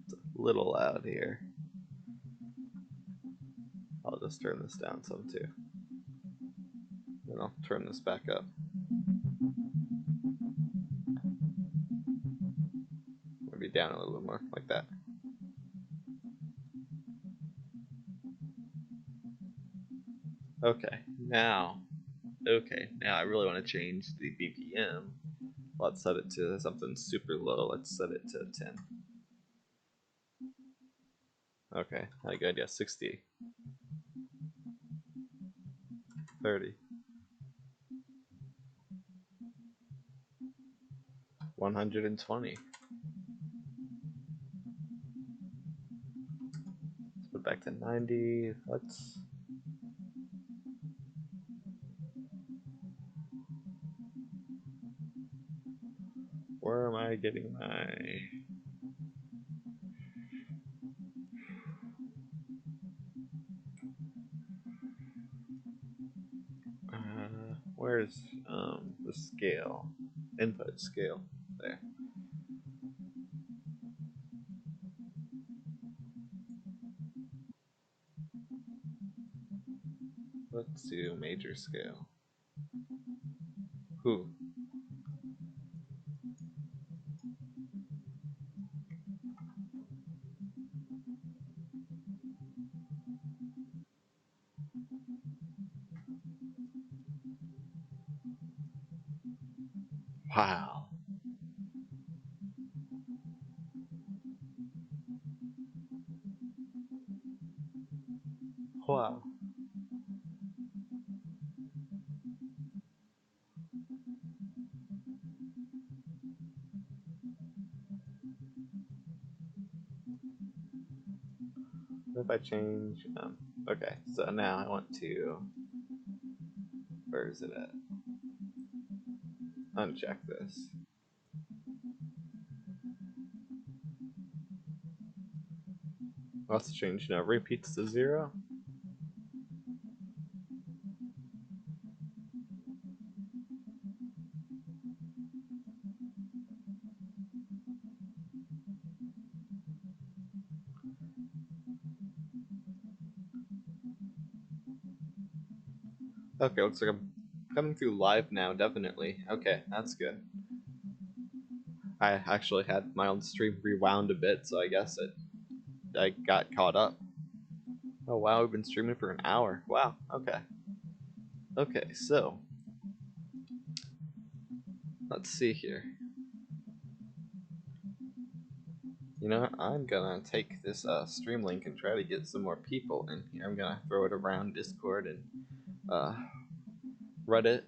It's a little loud here. I'll just turn this down some too. Then I'll turn this back up. Maybe down a little bit more, like that. Okay, now I really want to change the BPM. Let's set it to something super low. Let's set it to 10. Okay, not good. Yeah, 60. 30. 120. Let's put it back to 90. Where am I getting my... where's the scale? Input scale. There. Let's do major scale. Who? Wow. Wow. What if I change? Okay, so now I want to. Where is it at? Uncheck this. Let's change now. Repeats to 0. Okay, looks like I'm coming through live now, definitely. Okay, that's good. I actually had my own stream rewound a bit, so I guess I got caught up. Oh wow, we've been streaming for an hour. Wow, okay. Okay, so let's see here. You know what? I'm gonna take this stream link and try to get some more people in here. I'm gonna throw it around Discord and Reddit.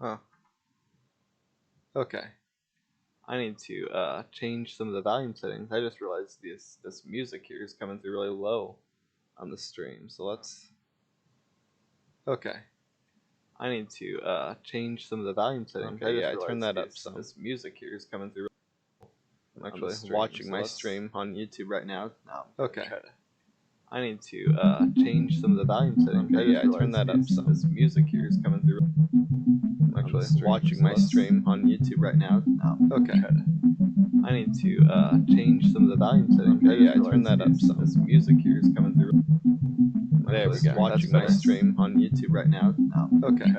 Huh. Okay. I need to change some of the volume settings. I just realized this music here is coming through really low on the stream. So let's. Okay. I need to change some of the volume settings. Okay, I I turned that up some. This music here is coming through. I'm actually stream, watching so my let's- stream on YouTube right now. Okay. I need to change some of the volume settings. Okay, I turned that up some. This music here is coming through. I'm actually watching my stream on YouTube right now. Okay. I need to change some of the volume settings. Okay, I turned that up some. This music here is coming through. There we go. Watching my stream on YouTube right now. Okay.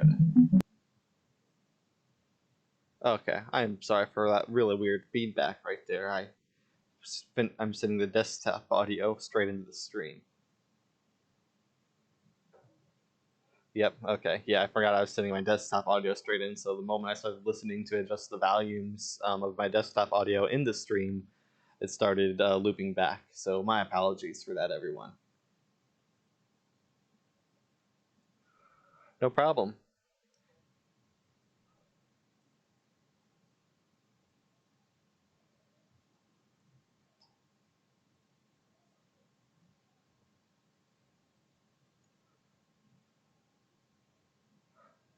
Okay, I'm sorry for that really weird feedback right there. I'm sending the desktop audio straight into the stream. Yep, okay. Yeah, I forgot I was sending my desktop audio straight in, so the moment I started listening to adjust the volumes of my desktop audio in the stream, it started looping back. So my apologies for that, everyone. No problem.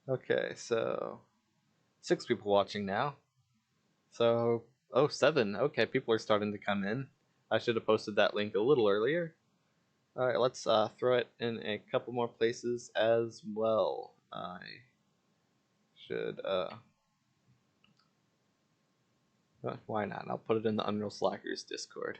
Okay, so 6 people watching now. So, oh, 7. Okay, people are starting to come in. I should have posted that link a little earlier. All right, let's throw it in a couple more places as well. I should, why not? I'll put it in the Unreal Slackers Discord.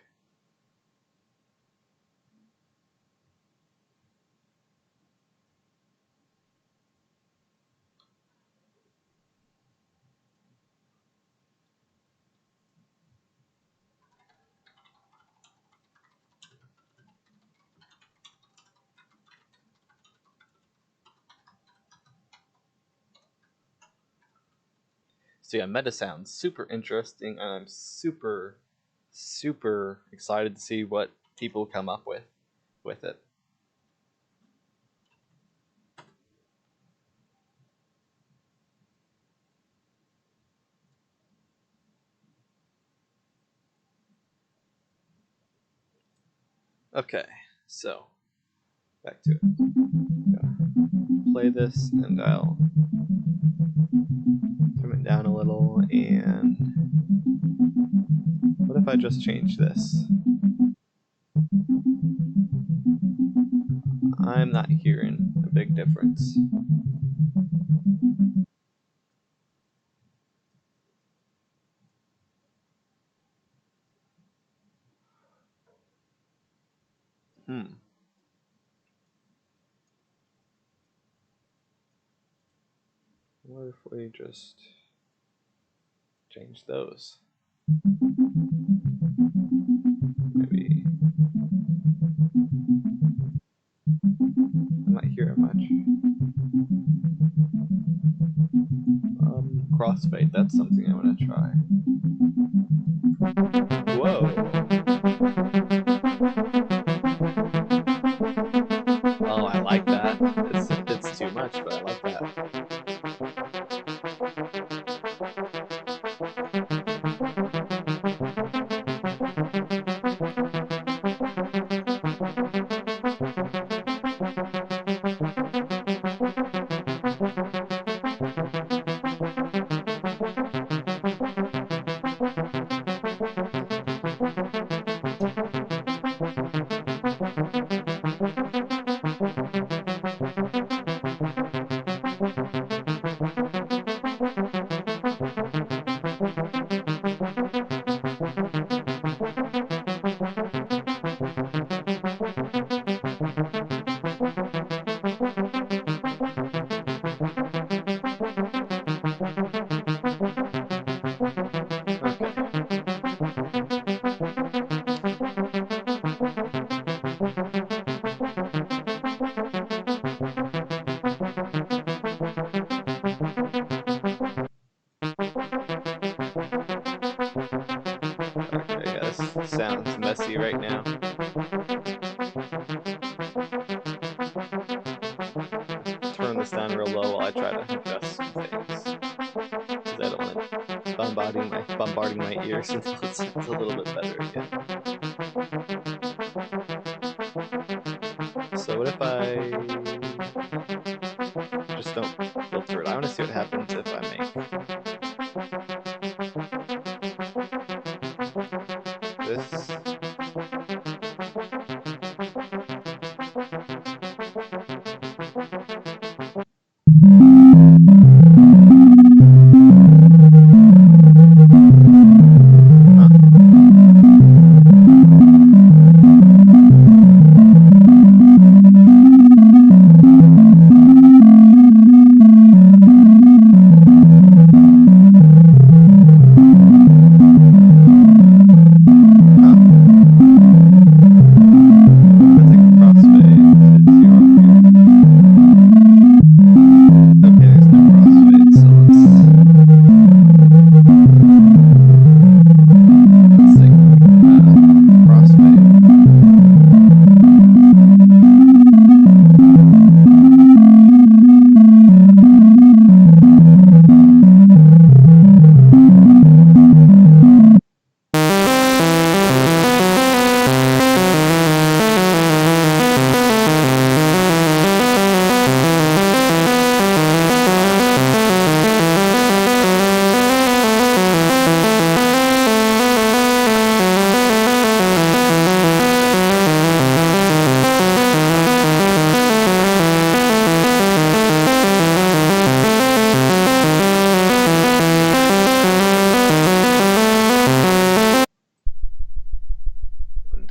So yeah, Metasounds, super interesting, and I'm super super excited to see what people come up with it. Okay, so back to it. Play this, and I'll turn it down a little. And what if I just change this? I'm not hearing a big difference. What if we just change those? Maybe I'm not hearing much. Crossfade, that's something I want to try. Whoa. Oh, I like that. It's too much, but I like that. Okay, yeah, this sounds messy right now. Turn this down real low while I try to adjust some things, because I don't want it bombarding my ears until it sounds a little bit better again. So what if I just don't filter it? I want to see what happens if I make this.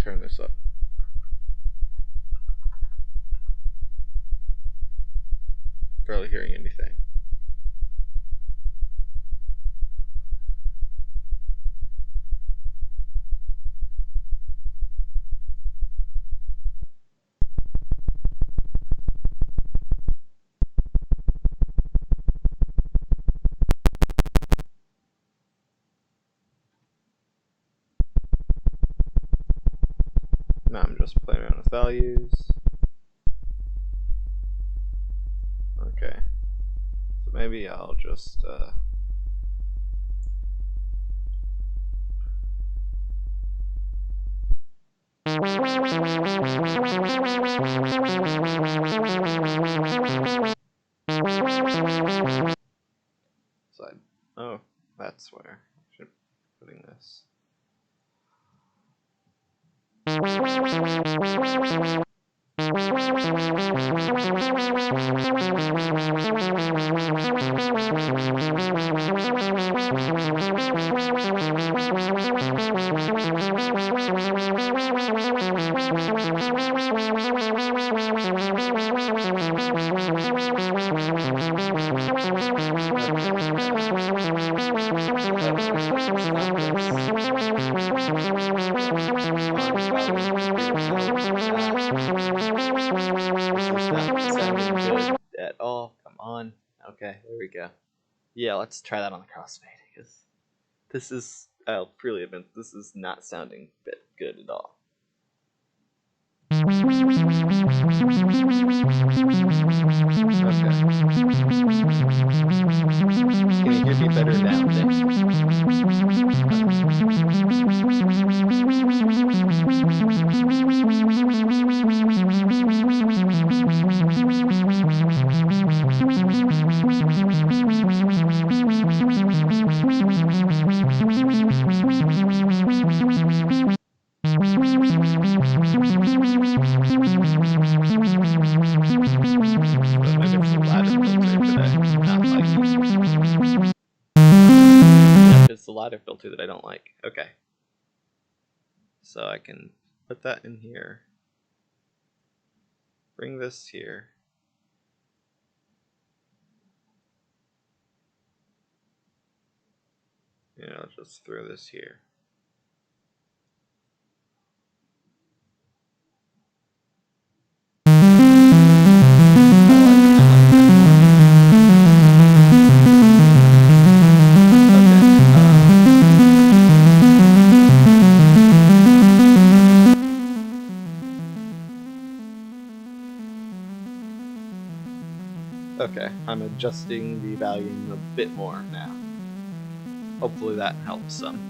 Turn this up. Barely hearing anything. just playing around with values. Okay. So maybe I'll just side. Oh, that's where I should be putting this. At all. Come on. Okay, there we go. Yeah, let's try that on the crossfade because this is, I'll freely admit, this is not sounding a bit good at all. Okay. Can you hear me better now, It's the ladder filter that I don't like. Okay. So I can put that in here. Bring this here. And I'll just throw this here. Okay, I'm adjusting the volume a bit more now. Hopefully that helps some.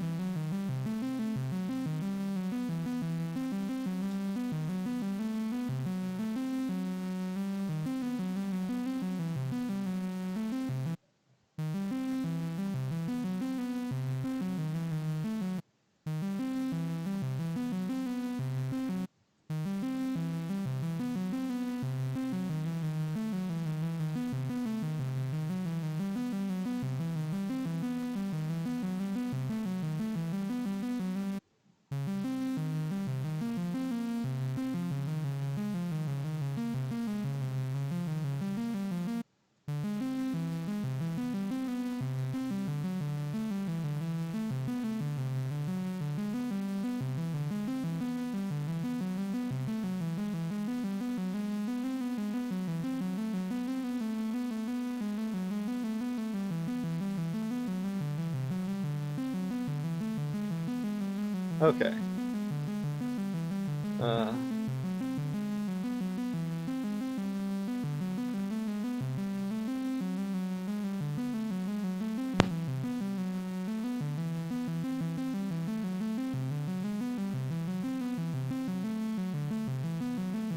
Okay.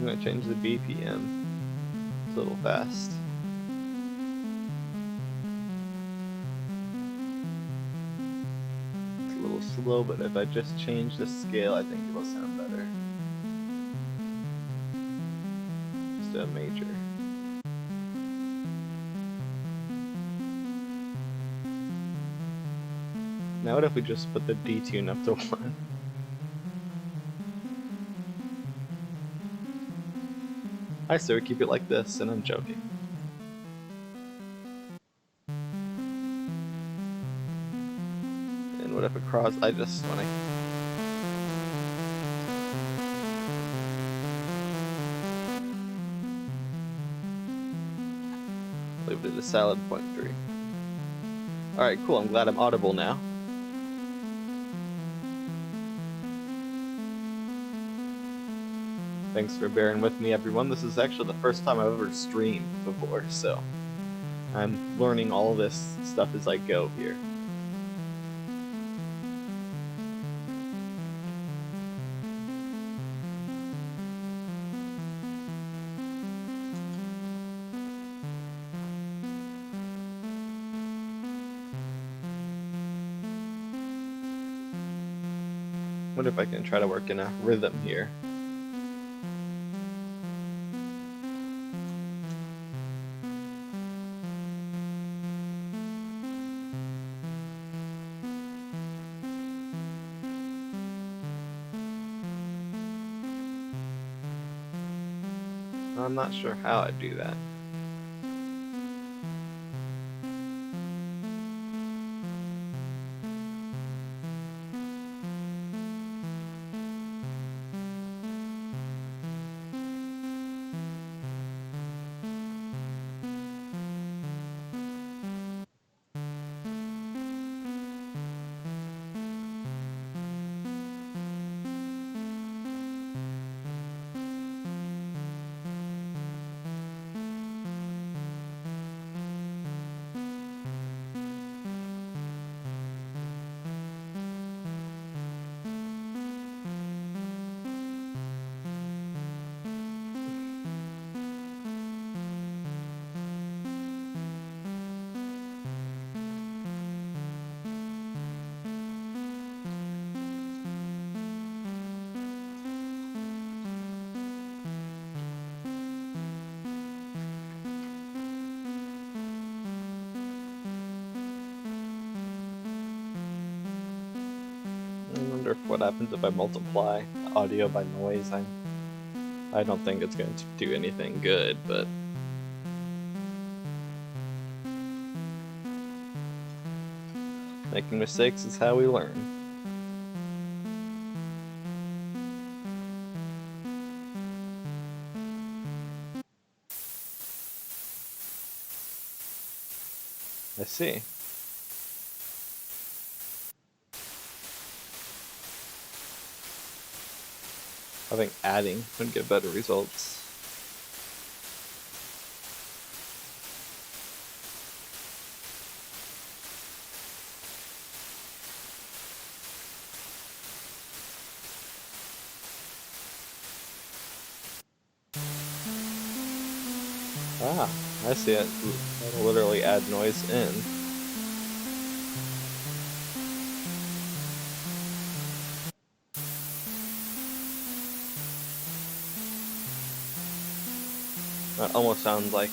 I'm gonna change the BPM. It's a little fast. It's a little slow, but if I just change the scale, I think it'll sound better. Just a major. Now what if we just put the detune up to 1? I sir, keep it like this, and I'm joking. And what if across, I just wanna... leave it at a solid 0.3. Alright, cool, I'm glad I'm audible now. Thanks for bearing with me, everyone. This is actually the first time I've ever streamed before, so I'm learning all this stuff as I go here. Wonder if I can try to work in a rhythm here. I'm not sure how I'd do that. I wonder what happens if I multiply audio by noise. I don't think it's going to do anything good, but making mistakes is how we learn. I see. I think adding would get better results. Ah, I see it. It'll literally add noise in. That almost sounds like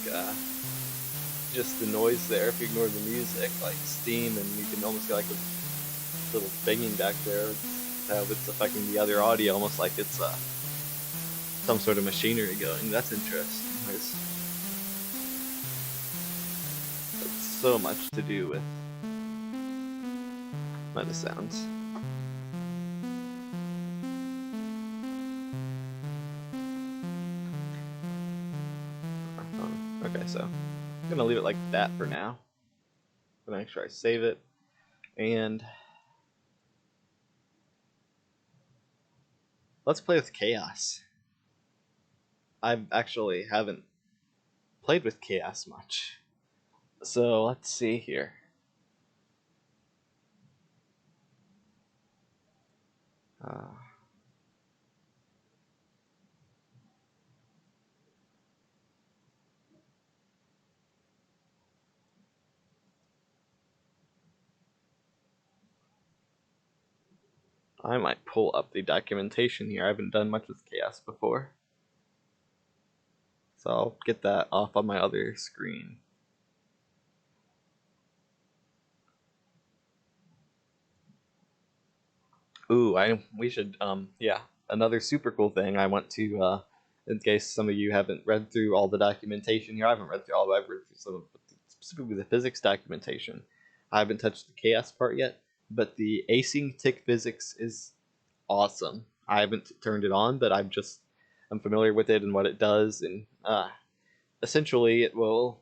just the noise there if you ignore the music, like steam, and you can almost get like a little banging back there. How it's affecting the other audio, almost like it's some sort of machinery going. That's interesting. There's so much to do with Metasounds. Okay, so I'm gonna leave it like that for now. I'm gonna make sure I save it, and let's play with chaos. I actually haven't played with chaos much, so let's see here. I might pull up the documentation here. I haven't done much with chaos before, so I'll get that off on my other screen. Ooh, we should yeah, another super cool thing I want to in case some of you haven't read through all the documentation here. I haven't read through all, but I've read through some of specifically the physics documentation. I haven't touched the chaos part yet, but the asynctic physics is awesome. I haven't turned it on, but I'm familiar with it and what it does, and essentially it will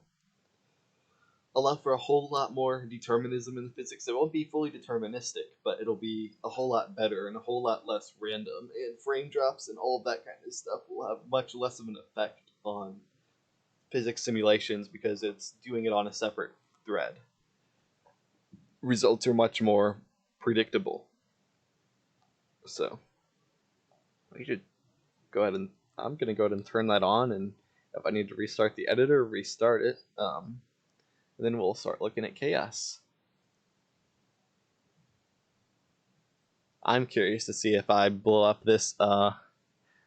allow for a whole lot more determinism in the physics. It won't be fully deterministic, but it'll be a whole lot better and a whole lot less random. And frame drops and all of that kind of stuff will have much less of an effect on physics simulations because it's doing it on a separate thread. Results are much more predictable. So we should go ahead and I'm going to go ahead and turn that on, and if I need to restart the editor, restart it. And then we'll start looking at chaos. I'm curious to see if I blow up this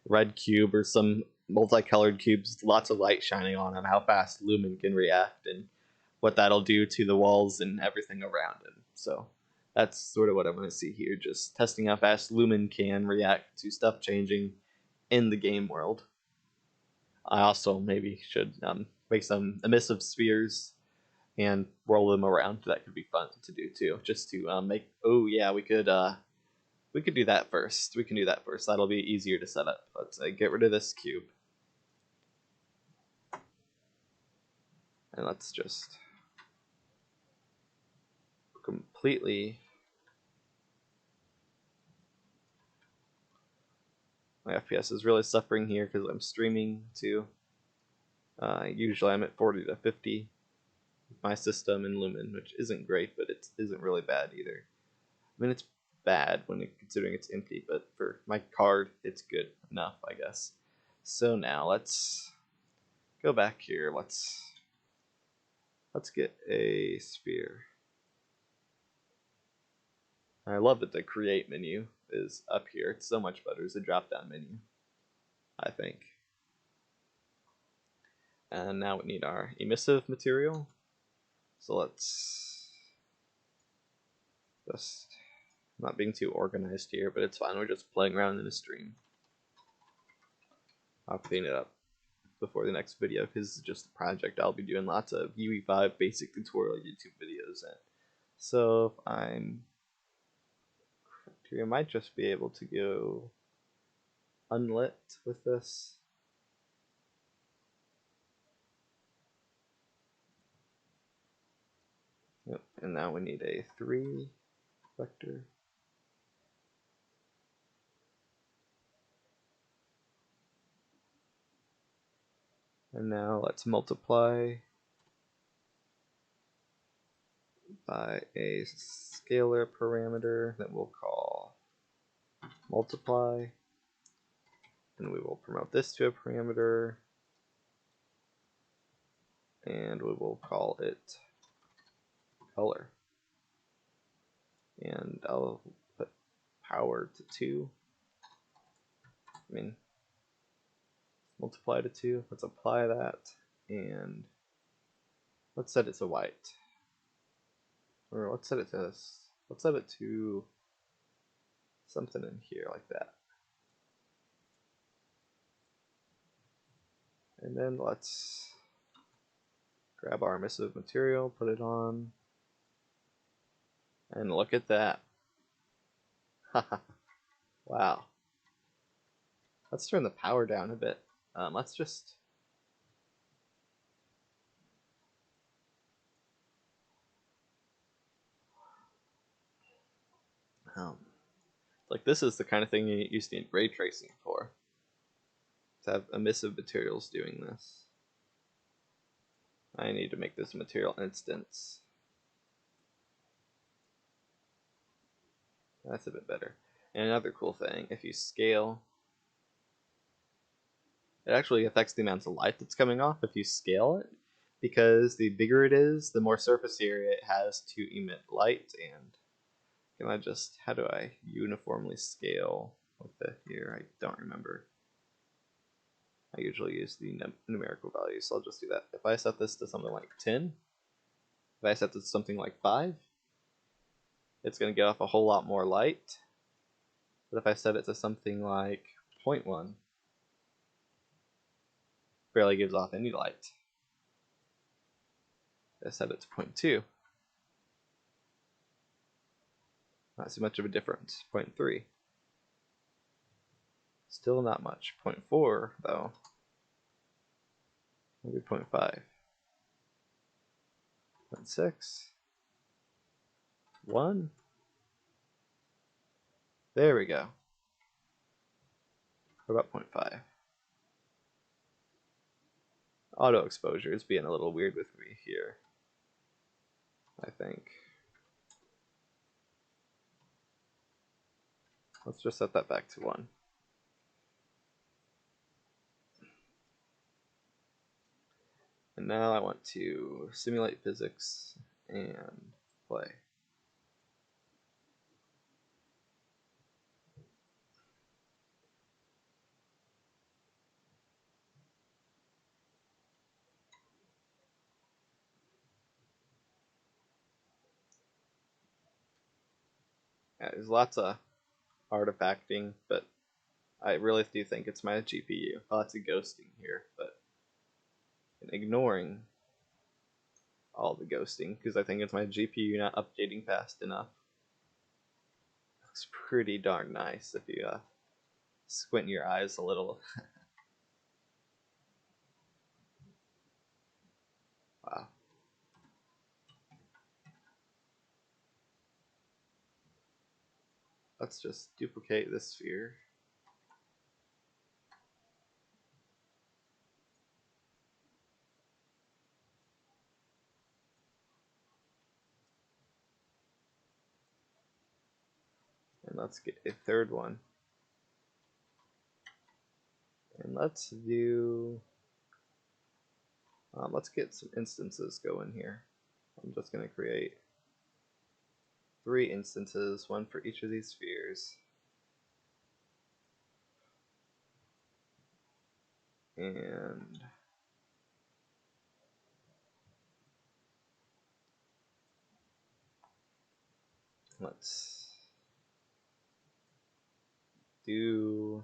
red cube or some multicolored cubes, lots of light shining on them, how fast Lumen can react and what that'll do to the walls and everything around it. So that's sort of what I'm going to see here, just testing how fast Lumen can react to stuff changing in the game world. I also maybe should make some emissive spheres and roll them around. That could be fun to do too, just to make. Oh yeah, we could do that first. We can do that first. That'll be easier to set up. Let's get rid of this cube, and let's just completely. My FPS is really suffering here because I'm streaming too. Usually I'm at 40 to 50 with my system in Lumen, which isn't great, but it isn't really bad either. I mean, it's bad when considering it's empty, but for my card, it's good enough, I guess. So now let's go back here. Let's get a sphere. I love that the create menu is up here. It's so much better as a drop-down menu, I think. And now we need our emissive material. So let's just, I'm not being too organized here, but it's fine. We're just playing around in a stream. I'll clean it up before the next video because it's just a project I'll be doing lots of Ue5 basic tutorial YouTube videos in. So if I'm correct here, I might just be able to go unlit with this. Yep, and now we need a 3 vector. And now let's multiply by a scalar parameter that we'll call multiply. And we will promote this to a parameter. And we will call it color. And I'll put power to 2. I mean, multiply to 2. Let's apply that. And let's set it to white. Or let's set it to this. Let's set it to something in here like that. And then let's grab our emissive material, put it on, and look at that. Wow. Let's turn the power down a bit. Let's just like this is the kind of thing you used to need ray tracing for. To have emissive materials doing this. I need to make this material instance. That's a bit better. And another cool thing, if you scale, it actually affects the amount of light that's coming off if you scale it, because the bigger it is, the more surface area it has to emit light. And can I just, how do I uniformly scale with the here? I don't remember. I usually use the numerical values, so I'll just do that. If I set this to something like 10, if I set this to something like 5, it's going to get off a whole lot more light. But if I set it to something like 0.1, barely gives off any light. If I set it to 0.2, not so much of a difference. 0.3, still not much. 0.4 though, maybe 0.5. 0.6. 1. There we go. What about 0.5? Auto exposure is being a little weird with me here, I think. Let's just set that back to 1. And now I want to simulate physics and play. Yeah, there's lots of artifacting, but I really do think it's my GPU. Lots of ghosting here, but ignoring all the ghosting because I think it's my GPU not updating fast enough. Looks pretty darn nice if you squint your eyes a little. Wow. Let's just duplicate this sphere. And let's get a third one. And let's do, let's get some instances going here. I'm just going to create 3 instances, 1 for each of these spheres. And let's do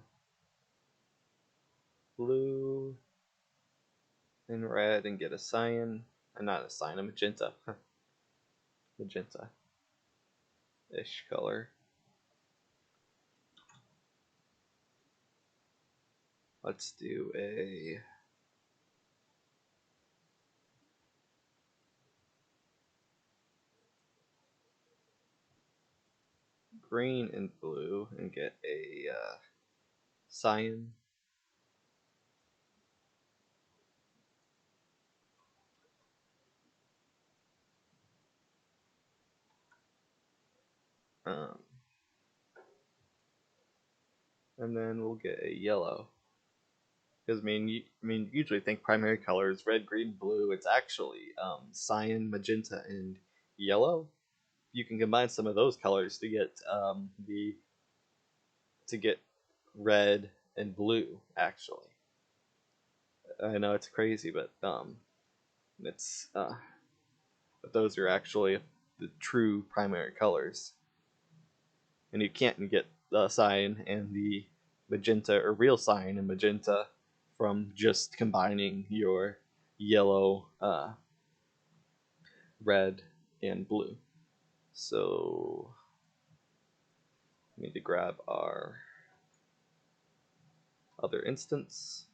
blue and red and get a cyan, not a cyan, a magenta. Magenta-ish color. Let's do a green and blue and get a cyan. Um, and then we'll get a yellow. Because usually think primary colors red, green, blue. It's actually cyan, magenta, and yellow. You can combine some of those colors to get red and blue. Actually, I know it's crazy, but it's but those are actually the true primary colors, and you can't get the cyan and the magenta or real cyan and magenta from just combining your yellow, red, and blue. So we need to grab our other instance.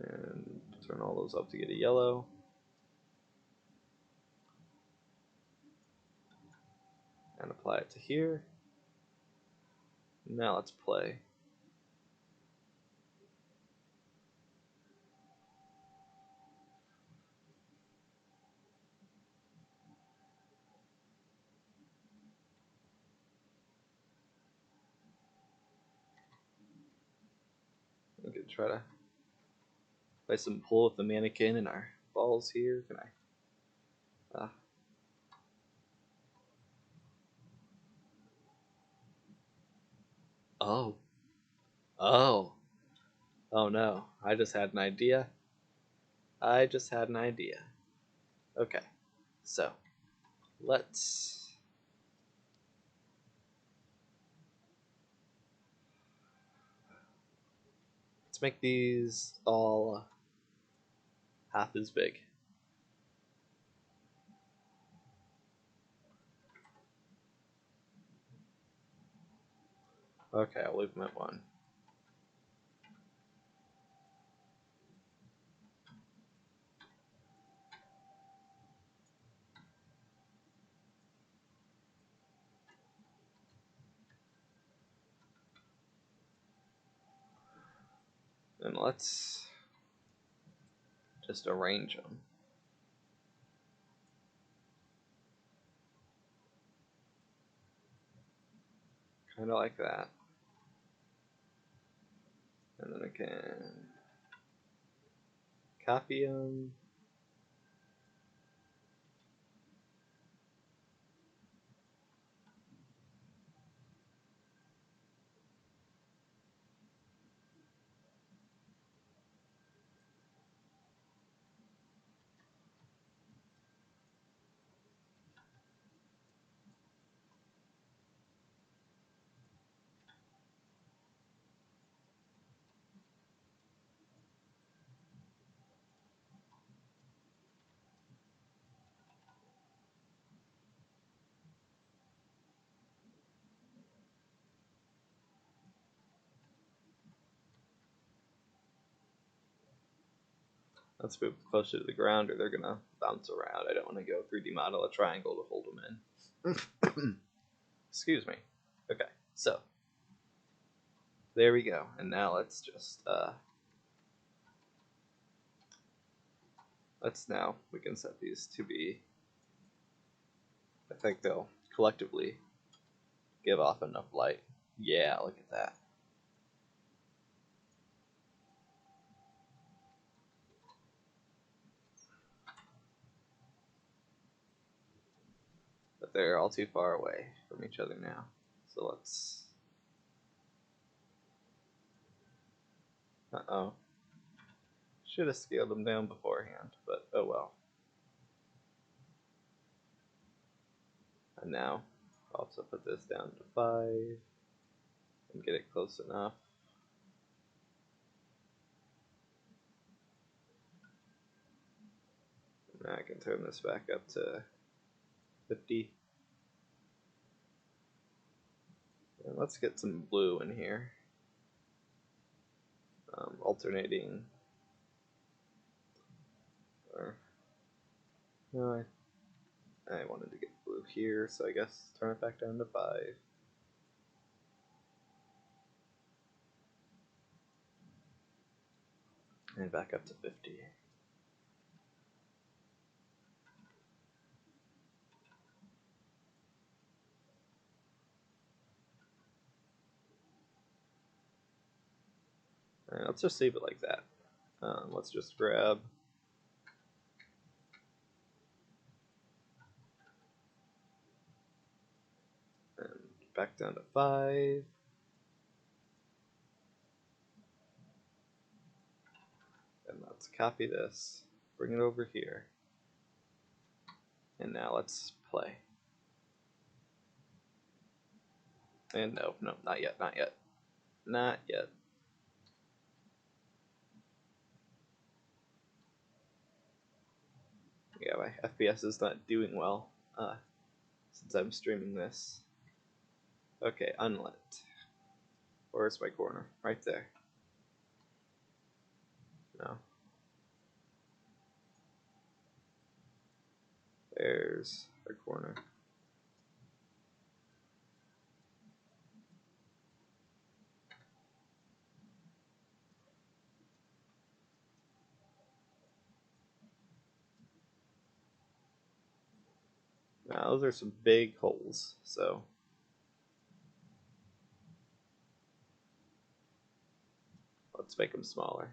And turn all those up to get a yellow. And apply it to here. Now let's play. We could try to play some pull with the mannequin and our balls here. Can I? Oh. Oh. Oh no. I just had an idea. Okay. So let's make these all half as big. Okay, I'll leave them at 1. And let's just arrange them. Kind of like that. And then I can copy them. Let's move closer to the ground or they're going to bounce around. I don't want to go 3D model a triangle to hold them in. Excuse me. Okay, so there we go. And now let's just, we can set these to be, I think they'll collectively give off enough light. Yeah, look at that. But they're all too far away from each other now. So let's... Uh-oh. Should have scaled them down beforehand, but oh well. And now, I'll also put this down to 5 and get it close enough. Now I can turn this back up to 50. And let's get some blue in here. Alternating. Or, no, I wanted to get blue here, so I guess turn it back down to 5. And back up to 50. Alright, let's just leave it like that. Let's just grab and back down to 5. And let's copy this, bring it over here. And now let's play. And no, not yet, not yet. Not yet. Yeah, my FPS is not doing well since I'm streaming this. Okay, unlit. Where's my corner? Right there. No. There's our corner. Now those are some big holes, so let's make them smaller.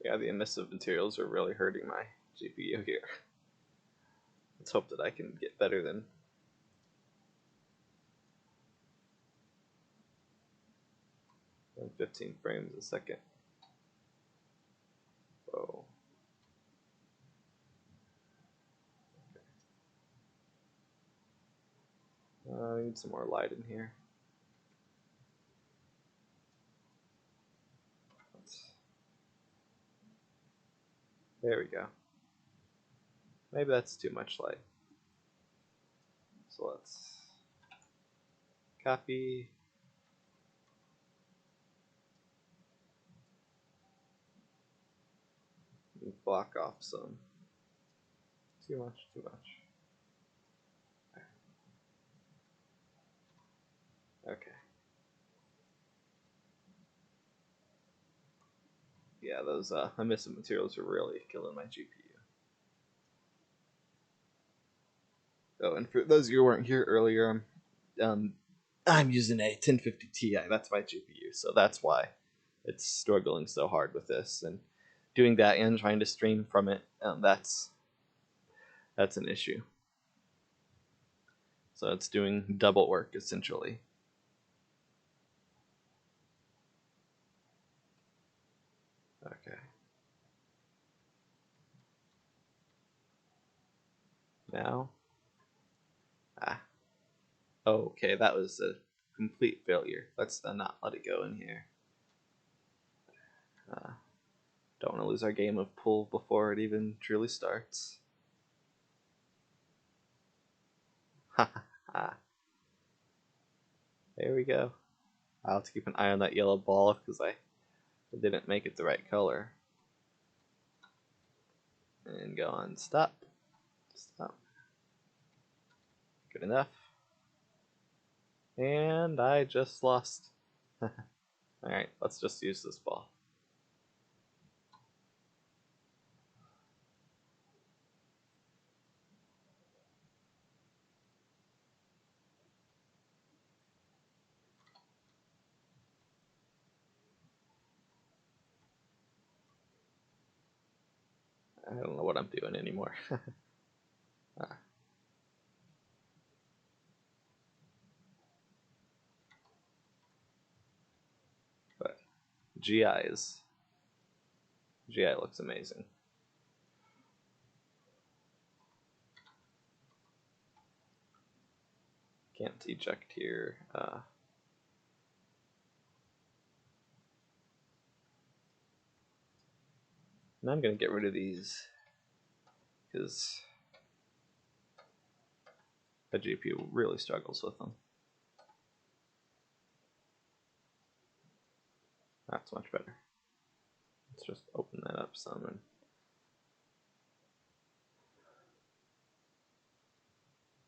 Yeah, the emissive materials are really hurting my GPU here. Let's hope that I can get better than 15 frames a second. Whoa. need some more light in here. There we go. Maybe that's too much light. So let's copy. And block off some. Too much, too much. Okay. Yeah, those emissive materials are really killing my GPU. Oh, and for those of you who weren't here earlier, I'm using a 1050 Ti. That's my GPU, so that's why it's struggling so hard with this. And doing that and trying to stream from it, that's an issue. So it's doing double work essentially. Okay. Now, okay, that was a complete failure. Let's not let it go in here. Don't want to lose our game of pool before it even truly starts. Ha ha. There we go. I'll have to keep an eye on that yellow ball because I didn't make it the right color. And go on stop. Stop. Good enough. And I just lost. Alright, let's just use this ball. I don't know what I'm doing anymore. But GI looks amazing. Can't eject here. And I'm going to get rid of these because the GPU really struggles with them. That's much better. Let's just open that up some. And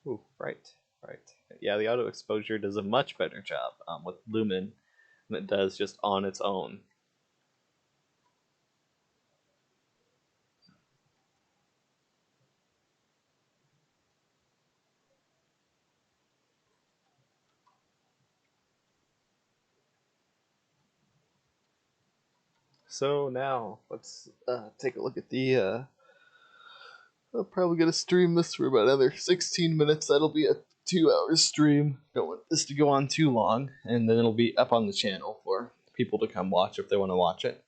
ooh, right. Yeah, the auto exposure does a much better job with Lumen than it does just on its own. So now let's take a look at the. I'm probably gonna stream this for about another 16 minutes. That'll be a 2-hour stream. Don't want this to go on too long, and then it'll be up on the channel for people to come watch if they want to watch it.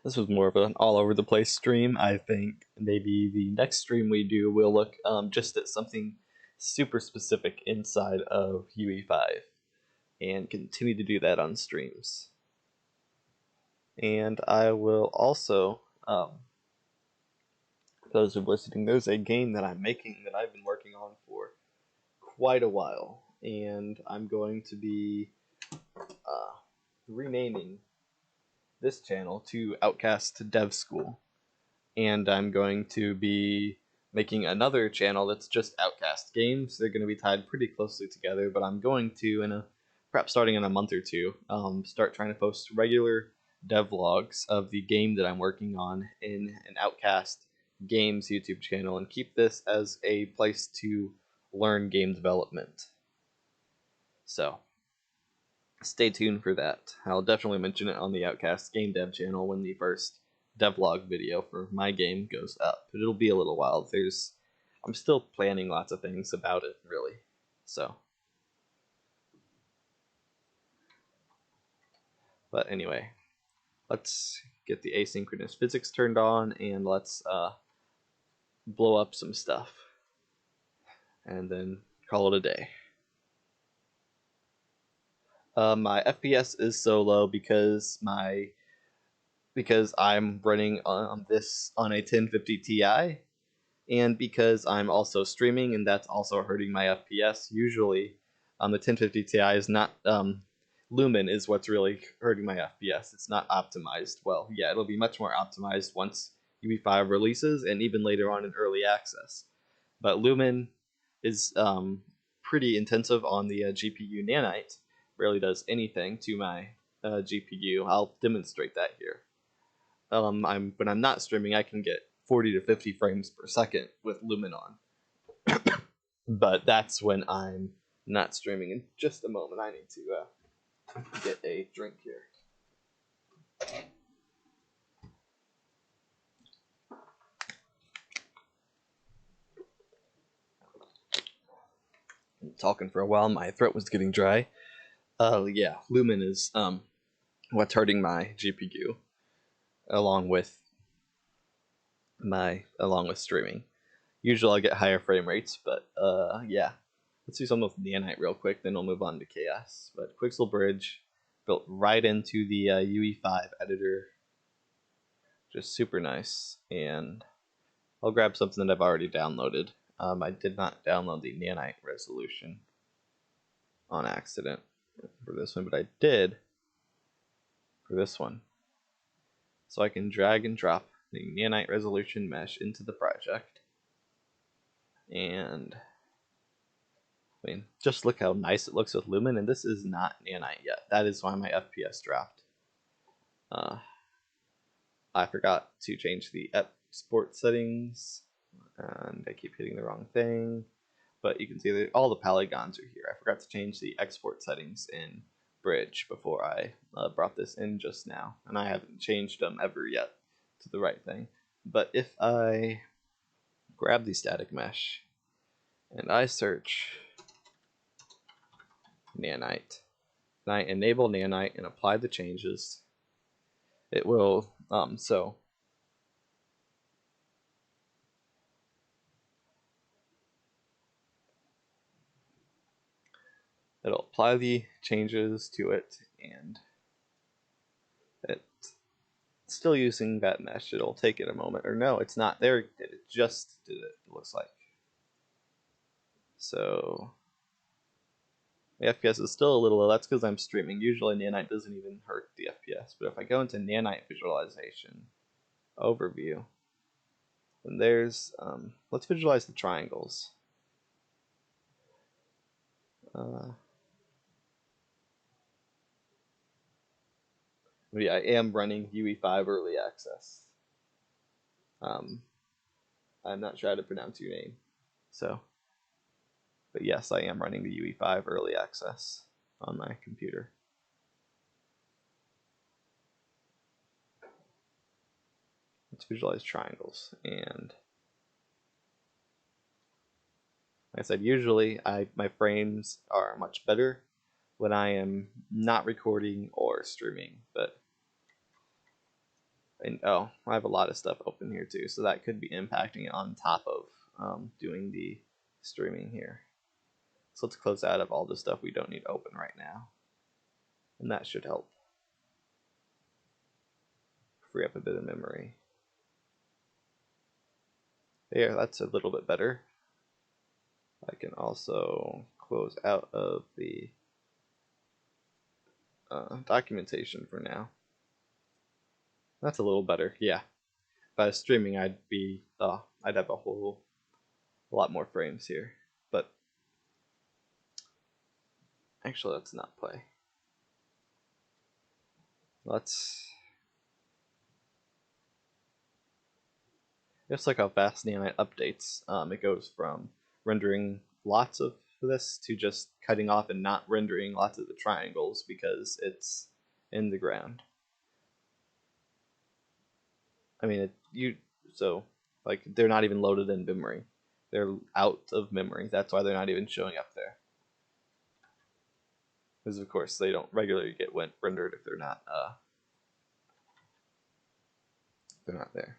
This was more of an all over the place stream. I think maybe the next stream we do will look just at something super specific inside of Ue5 and continue to do that on streams. And I will also, those who are listening, there's a game that I'm making that I've been working on for quite a while, and I'm going to be renaming this channel to Outcast Dev School. And I'm going to be making another channel that's just Outcast games. They're going to be tied pretty closely together, but I'm going to, perhaps starting in a month or two, start trying to post regular devlogs of the game that I'm working on in an Outcast Games YouTube channel and keep this as a place to learn game development. So, stay tuned for that. I'll definitely mention it on the Outcast Game Dev channel when the first devlog video for my game goes up. But it'll be a little while. I'm still planning lots of things about it, really. So. But anyway, let's get the asynchronous physics turned on and let's blow up some stuff. and then call it a day. My FPS is so low because I'm running this on a 1050 Ti, and because I'm also streaming, and that's also hurting my FPS. Usually, the 1050 Ti is not Lumen is what's really hurting my FPS. It's not optimized well. Yeah, it'll be much more optimized once Ue5 releases, and even later on in early access. But Lumen is pretty intensive on the GPU nanite. Rarely does anything to my GPU. I'll demonstrate that here. When I'm not streaming, I can get 40 to 50 frames per second with Lumen on. But that's when I'm not streaming. In just a moment, I need to get a drink here. I'm talking for a while, my throat was getting dry. Yeah, Lumen is what's hurting my GPU, along with streaming. Usually I'll get higher frame rates, but yeah. Let's do something with nanite real quick, then we'll move on to chaos. But Quixel Bridge built right into the Ue5 editor, just super nice. And I'll grab something that I've already downloaded. I did not download the nanite resolution on accident for this one, but I did for this one. So I can drag and drop the nanite resolution mesh into the project. And I mean, just look how nice it looks with Lumen, and this is not nanite yet. That is why my FPS dropped. I forgot to change the export settings, and I keep hitting the wrong thing. But you can see that all the polygons are here. I forgot to change the export settings in Bridge before I brought this in just now, and I haven't changed them ever yet to the right thing. But if I grab the static mesh and I search nanite, and I enable nanite and apply the changes, it will it'll apply the changes to it, and it's still using that mesh. It'll take it a moment, or no, it's not there. It just did it. It looks like. So the FPS is still a little low. That's because I'm streaming. Usually nanite doesn't even hurt the FPS, but if I go into nanite visualization overview, then there's let's visualize the triangles. Yeah, I am running Ue5 early access. I'm not sure how to pronounce your name, so, but yes, I am running the Ue5 early access on my computer. Let's visualize triangles, and like I said, usually my frames are much better when I am not recording or streaming, but I have a lot of stuff open here too, so that could be impacting it on top of doing the streaming here. So let's close out of all the stuff we don't need open right now, and that should help free up a bit of memory. There, that's a little bit better. I can also close out of the documentation for now. That's a little better, yeah. If I was streaming, I'd have a whole lot more frames here. But actually, let's not play. Just like how fast nanite updates, it goes from rendering lots of this to just cutting off and not rendering lots of the triangles because it's in the ground. I mean, like they're not even loaded in memory. They're out of memory. That's why they're not even showing up there. Because of course they don't regularly get rendered if they're not there.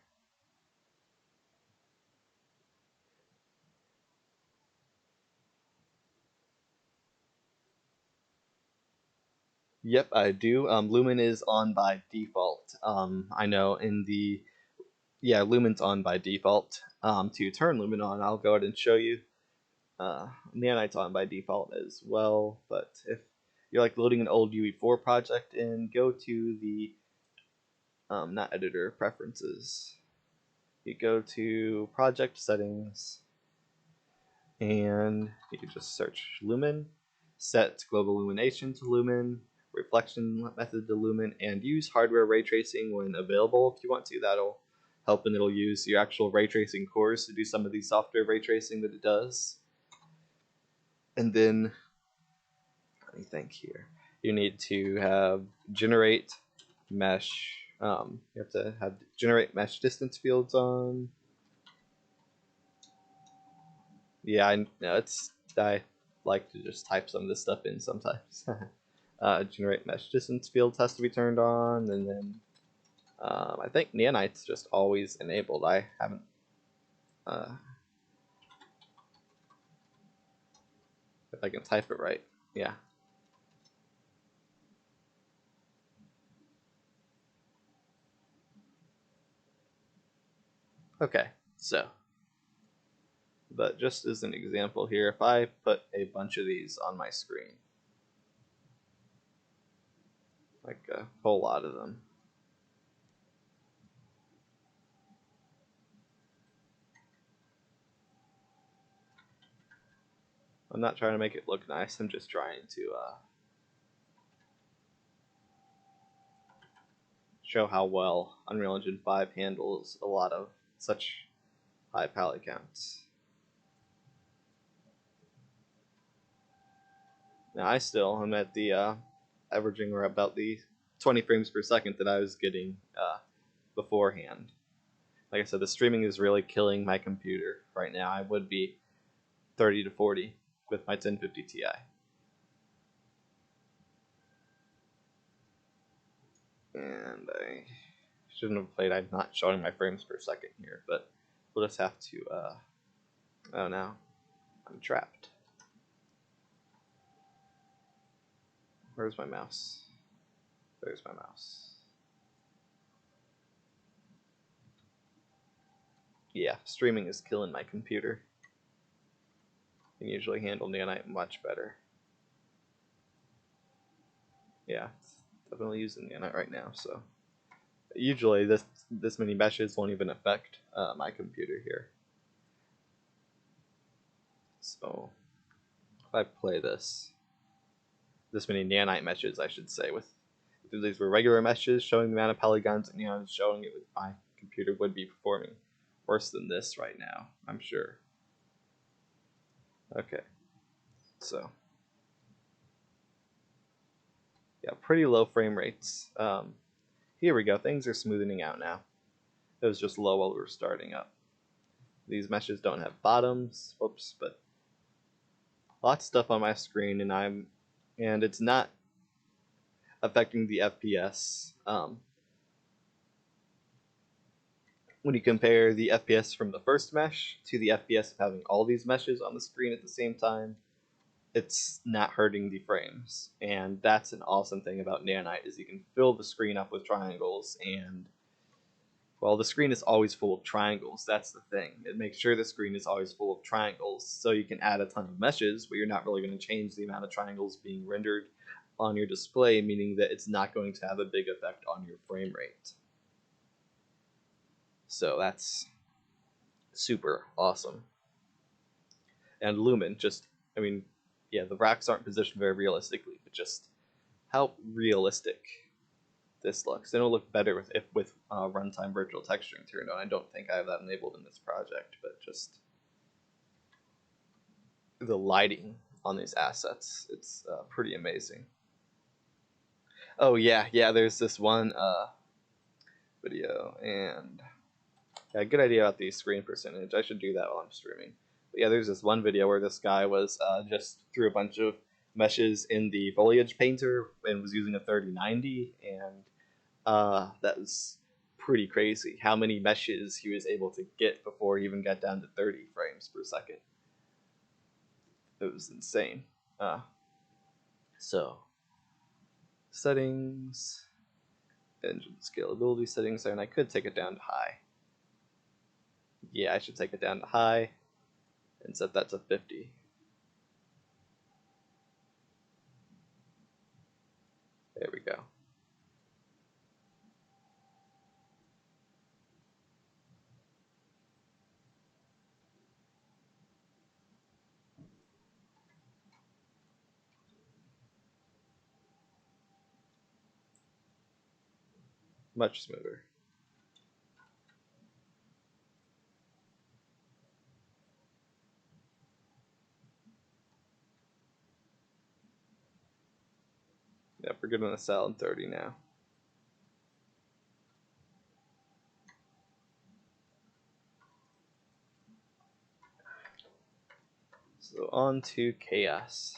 Yep, I do. Lumen is on by default. I know in the Lumen's on by default. To turn Lumen on, I'll go ahead and show you. Nanite's on by default as well, but if you're like loading an old Ue4 project in, go to the not editor preferences. You go to project settings, and you can just search Lumen, set global illumination to Lumen, reflection method to Lumen, and use hardware ray tracing when available if you want to. That'll help, and it'll use your actual ray tracing cores to do some of the software ray tracing that it does. And then, let me think here. You need to have generate mesh. You have to have generate mesh distance fields on. Yeah, I know I like to just type some of this stuff in sometimes. Generate mesh distance fields has to be turned on, and then I think Nanite's just always enabled. I haven't. If I can type it right, yeah. Okay, so, but just as an example here, if I put a bunch of these on my screen, like a whole lot of them, I'm not trying to make it look nice, I'm just trying to show how well Unreal Engine 5 handles a lot of such high palette counts. Now I still am at the averaging or about the 20 frames per second that I was getting beforehand. Like I said, the streaming is really killing my computer right now. I would be 30 to 40 with my 1050 Ti. And I shouldn't have played. I'm not showing my frames per second here, but we'll just have to. Oh no, I'm trapped. Where's my mouse? There's my mouse. Yeah, streaming is killing my computer. I can usually handle Nanite much better. Yeah, definitely using Nanite right now. So usually this many meshes won't even affect my computer here. So if I play this many nanite meshes, I should say, with if these were regular meshes showing the amount of polygons and neon showing it, my computer would be performing worse than this right now, I'm sure. Okay, so yeah, pretty low frame rates. Here we go. Things are smoothing out now. It was just low while we were starting up. These meshes don't have bottoms. Whoops, but lots of stuff on my screen, and it's not affecting the FPS. When you compare the FPS from the first mesh to the FPS of having all these meshes on the screen at the same time, it's not hurting the frames. And that's an awesome thing about Nanite, is you can fill the screen up with triangles, and well, the screen is always full of triangles. That's the thing. It makes sure the screen is always full of triangles, so you can add a ton of meshes, but you're not really going to change the amount of triangles being rendered on your display, meaning that it's not going to have a big effect on your frame rate. So that's super awesome. And Lumen, I mean, yeah, the racks aren't positioned very realistically, but just how realistic this looks. It'll look better with runtime virtual texturing turned on. I don't think I have that enabled in this project, but just the lighting on these assets, it's pretty amazing. Oh yeah, there's this one video, and yeah, good idea about the screen percentage. I should do that while I'm streaming. But yeah, there's this one video where this guy was just threw a bunch of meshes in the foliage painter and was using a 3090, and that was pretty crazy how many meshes he was able to get before he even got down to 30 frames per second. It was insane. So settings, engine scalability settings there, and I could take it down to high. Yeah, I should take it down to high and set that to 50. There we go. Much smoother. Yep, we're good on a solid 30 now. So on to chaos.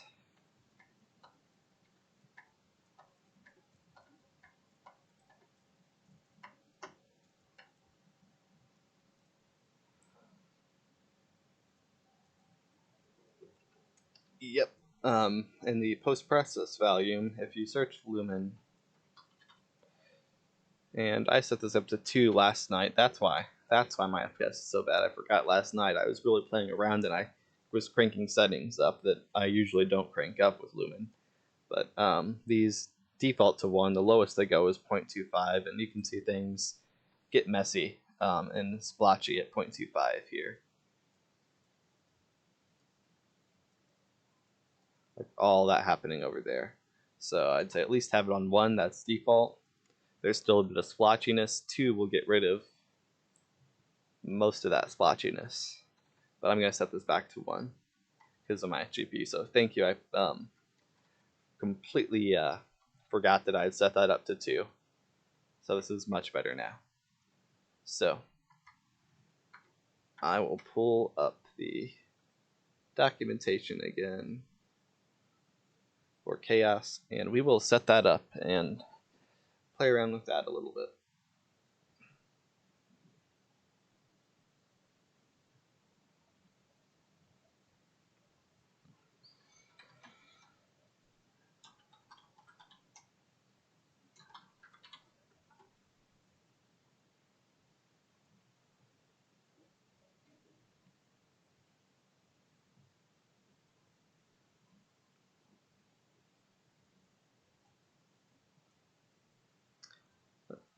Yep. In the post-process volume, if you search Lumen, and I set this up to 2 last night. That's why my FPS is so bad. I forgot last night. I was really playing around and I was cranking settings up that I usually don't crank up with Lumen. But these default to 1. The lowest they go is 0.25, and you can see things get messy and splotchy at 0.25 here. Like all that happening over there. So I'd say at least have it on 1. That's default. There's still a bit of splotchiness. 2 will get rid of most of that splotchiness. But I'm going to set this back to 1 because of my GPU. So thank you. I completely forgot that I had set that up to 2. So this is much better now. So I will pull up the documentation again for chaos, and we will set that up and play around with that a little bit.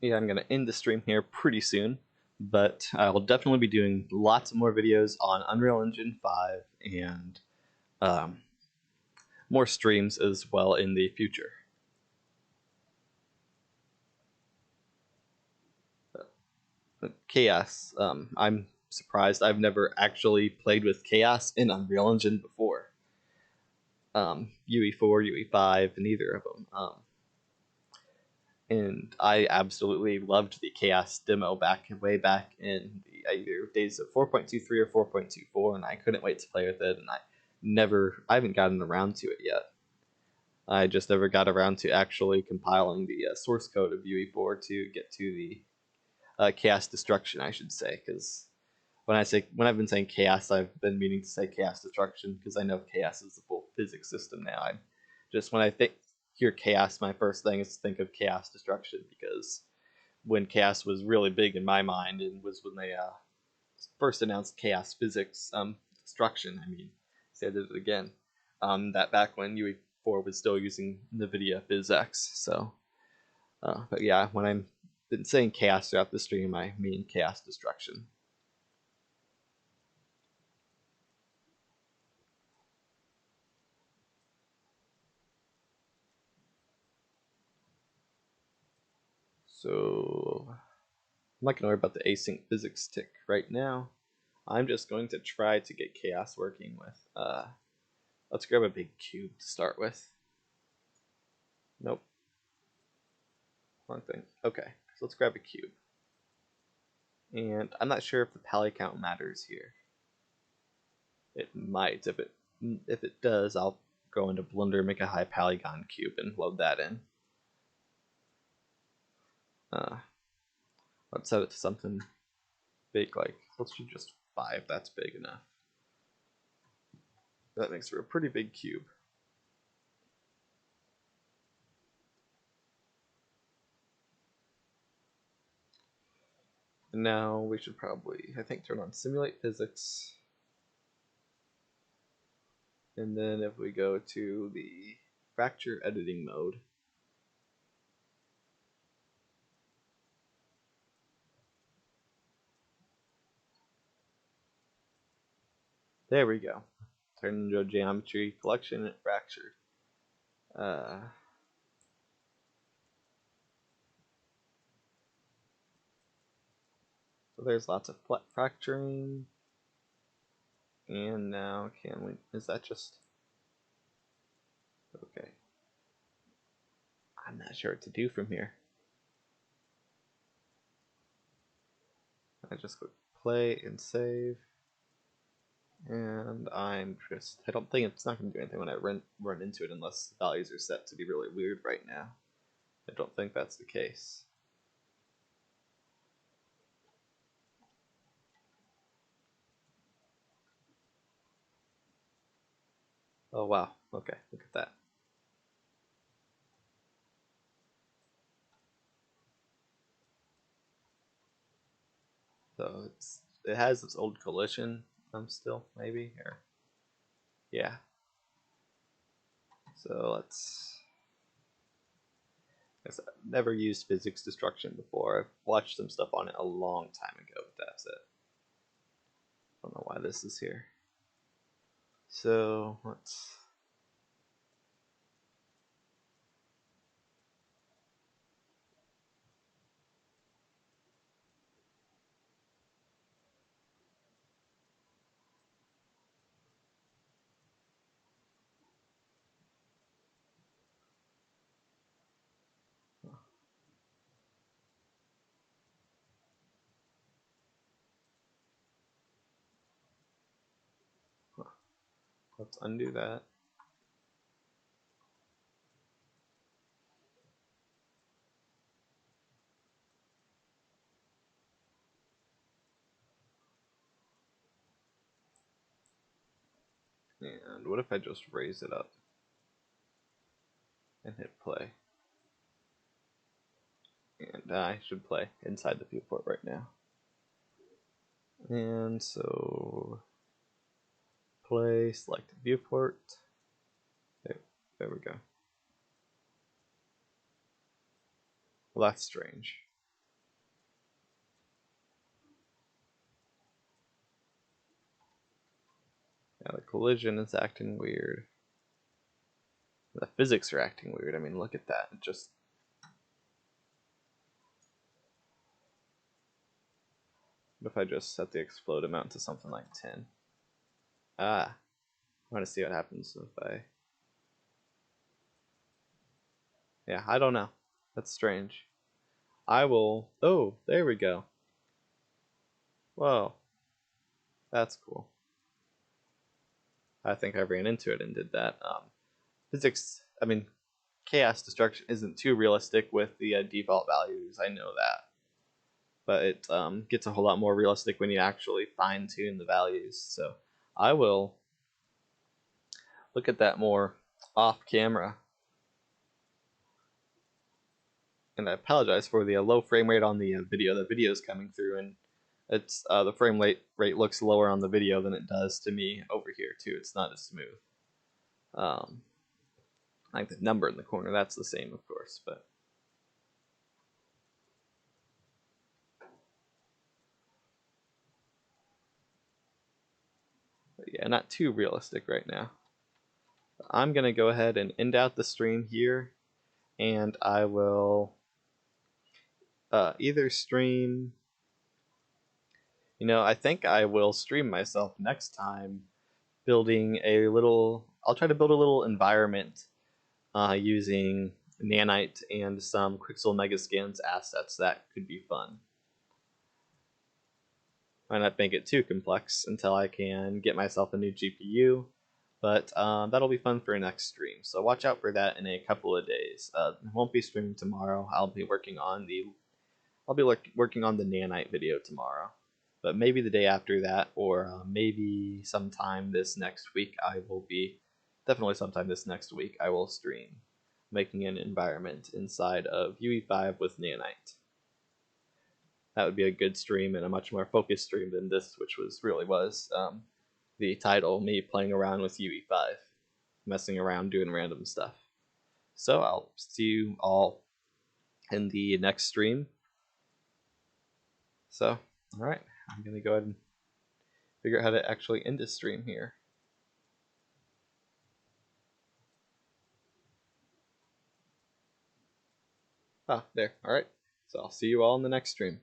Yeah, I'm going to end the stream here pretty soon, but I will definitely be doing lots more videos on Unreal Engine 5 and more streams as well in the future. Chaos. I'm surprised I've never actually played with Chaos in Unreal Engine before. Ue4, Ue5, neither of them. And I absolutely loved the Chaos demo way back in the either days of 4.23 or 4.24, and I couldn't wait to play with it, and I haven't gotten around to it yet. I just never got around to actually compiling the source code of Ue4 to get to the chaos destruction, I should say, because when I've been saying chaos, I've been meaning to say chaos destruction because I know chaos is the full physics system now. When I hear chaos, my first thing is to think of chaos destruction, because when chaos was really big in my mind, and was when they first announced chaos physics destruction. I mean, say I did it again. That back when UE4 was still using NVIDIA PhysX. So, but yeah, when I'm been saying chaos throughout the stream, I mean chaos destruction. So I'm not going to worry about the async physics tick right now. I'm just going to try to get chaos working with. Let's grab a big cube to start with. Nope. Wrong thing. Okay, so let's grab a cube. And I'm not sure if the pally count matters here. It might. If it does, I'll go into Blender, make a high polygon cube, and load that in. Let's set it to something big, like let's do just 5. That's big enough. That makes for a pretty big cube. And now we should probably, I think, turn on Simulate Physics. And then if we go to the fracture editing mode, there we go. Turn into a geometry collection and fractured. So there's lots of fracturing. And now can we, is that just, okay. I'm not sure what to do from here. I just click play and save. And I don't think it's not going to do anything when I run into it unless the values are set to be really weird right now. I don't think that's the case. Oh wow, okay, look at that. So it has this old collision still, maybe, or yeah. So I've never used physics destruction before. I've watched some stuff on it a long time ago, but that's it. I don't know why this is here. So let's undo that. And what if I just raise it up and hit play? And I should play inside the viewport right now. And so play, select viewport. There we go. Well, that's strange. Yeah, the collision is acting weird. The physics are acting weird. I mean, look at that. What if I just set the explode amount to something like 10? Ah, I want to see what happens if I... Yeah, I don't know. That's strange. I will... Oh, there we go. Whoa. That's cool. I think I ran into it and did that. Physics, I mean, chaos destruction isn't too realistic with the default values. I know that. But it gets a whole lot more realistic when you actually fine-tune the values. So I will look at that more off camera. And I apologize for the low frame rate on the video. The video is coming through, and it's the frame rate looks lower on the video than it does to me over here too. It's not as smooth. Like the number in the corner, that's the same, of course, but yeah, not too realistic right now. I'm gonna go ahead and end out the stream here, and I will either stream. I think I will stream myself next time building a little. I'll try to build a little environment using Nanite and some Quixel Megascans assets. That could be fun. Might not make it too complex until I can get myself a new GPU, but that'll be fun for next stream. So watch out for that in a couple of days. I won't be streaming tomorrow. I'll be working on the Nanite video tomorrow, but maybe the day after that, or maybe sometime this next week, definitely sometime this next week, I will stream making an environment inside of Ue5 with Nanite. that would be a good stream and a much more focused stream than this, which really was the title, me playing around with Ue5, messing around, doing random stuff. So I'll see you all in the next stream. So, all right, I'm going to go ahead and figure out how to actually end this stream here. Ah, there. All right. So I'll see you all in the next stream.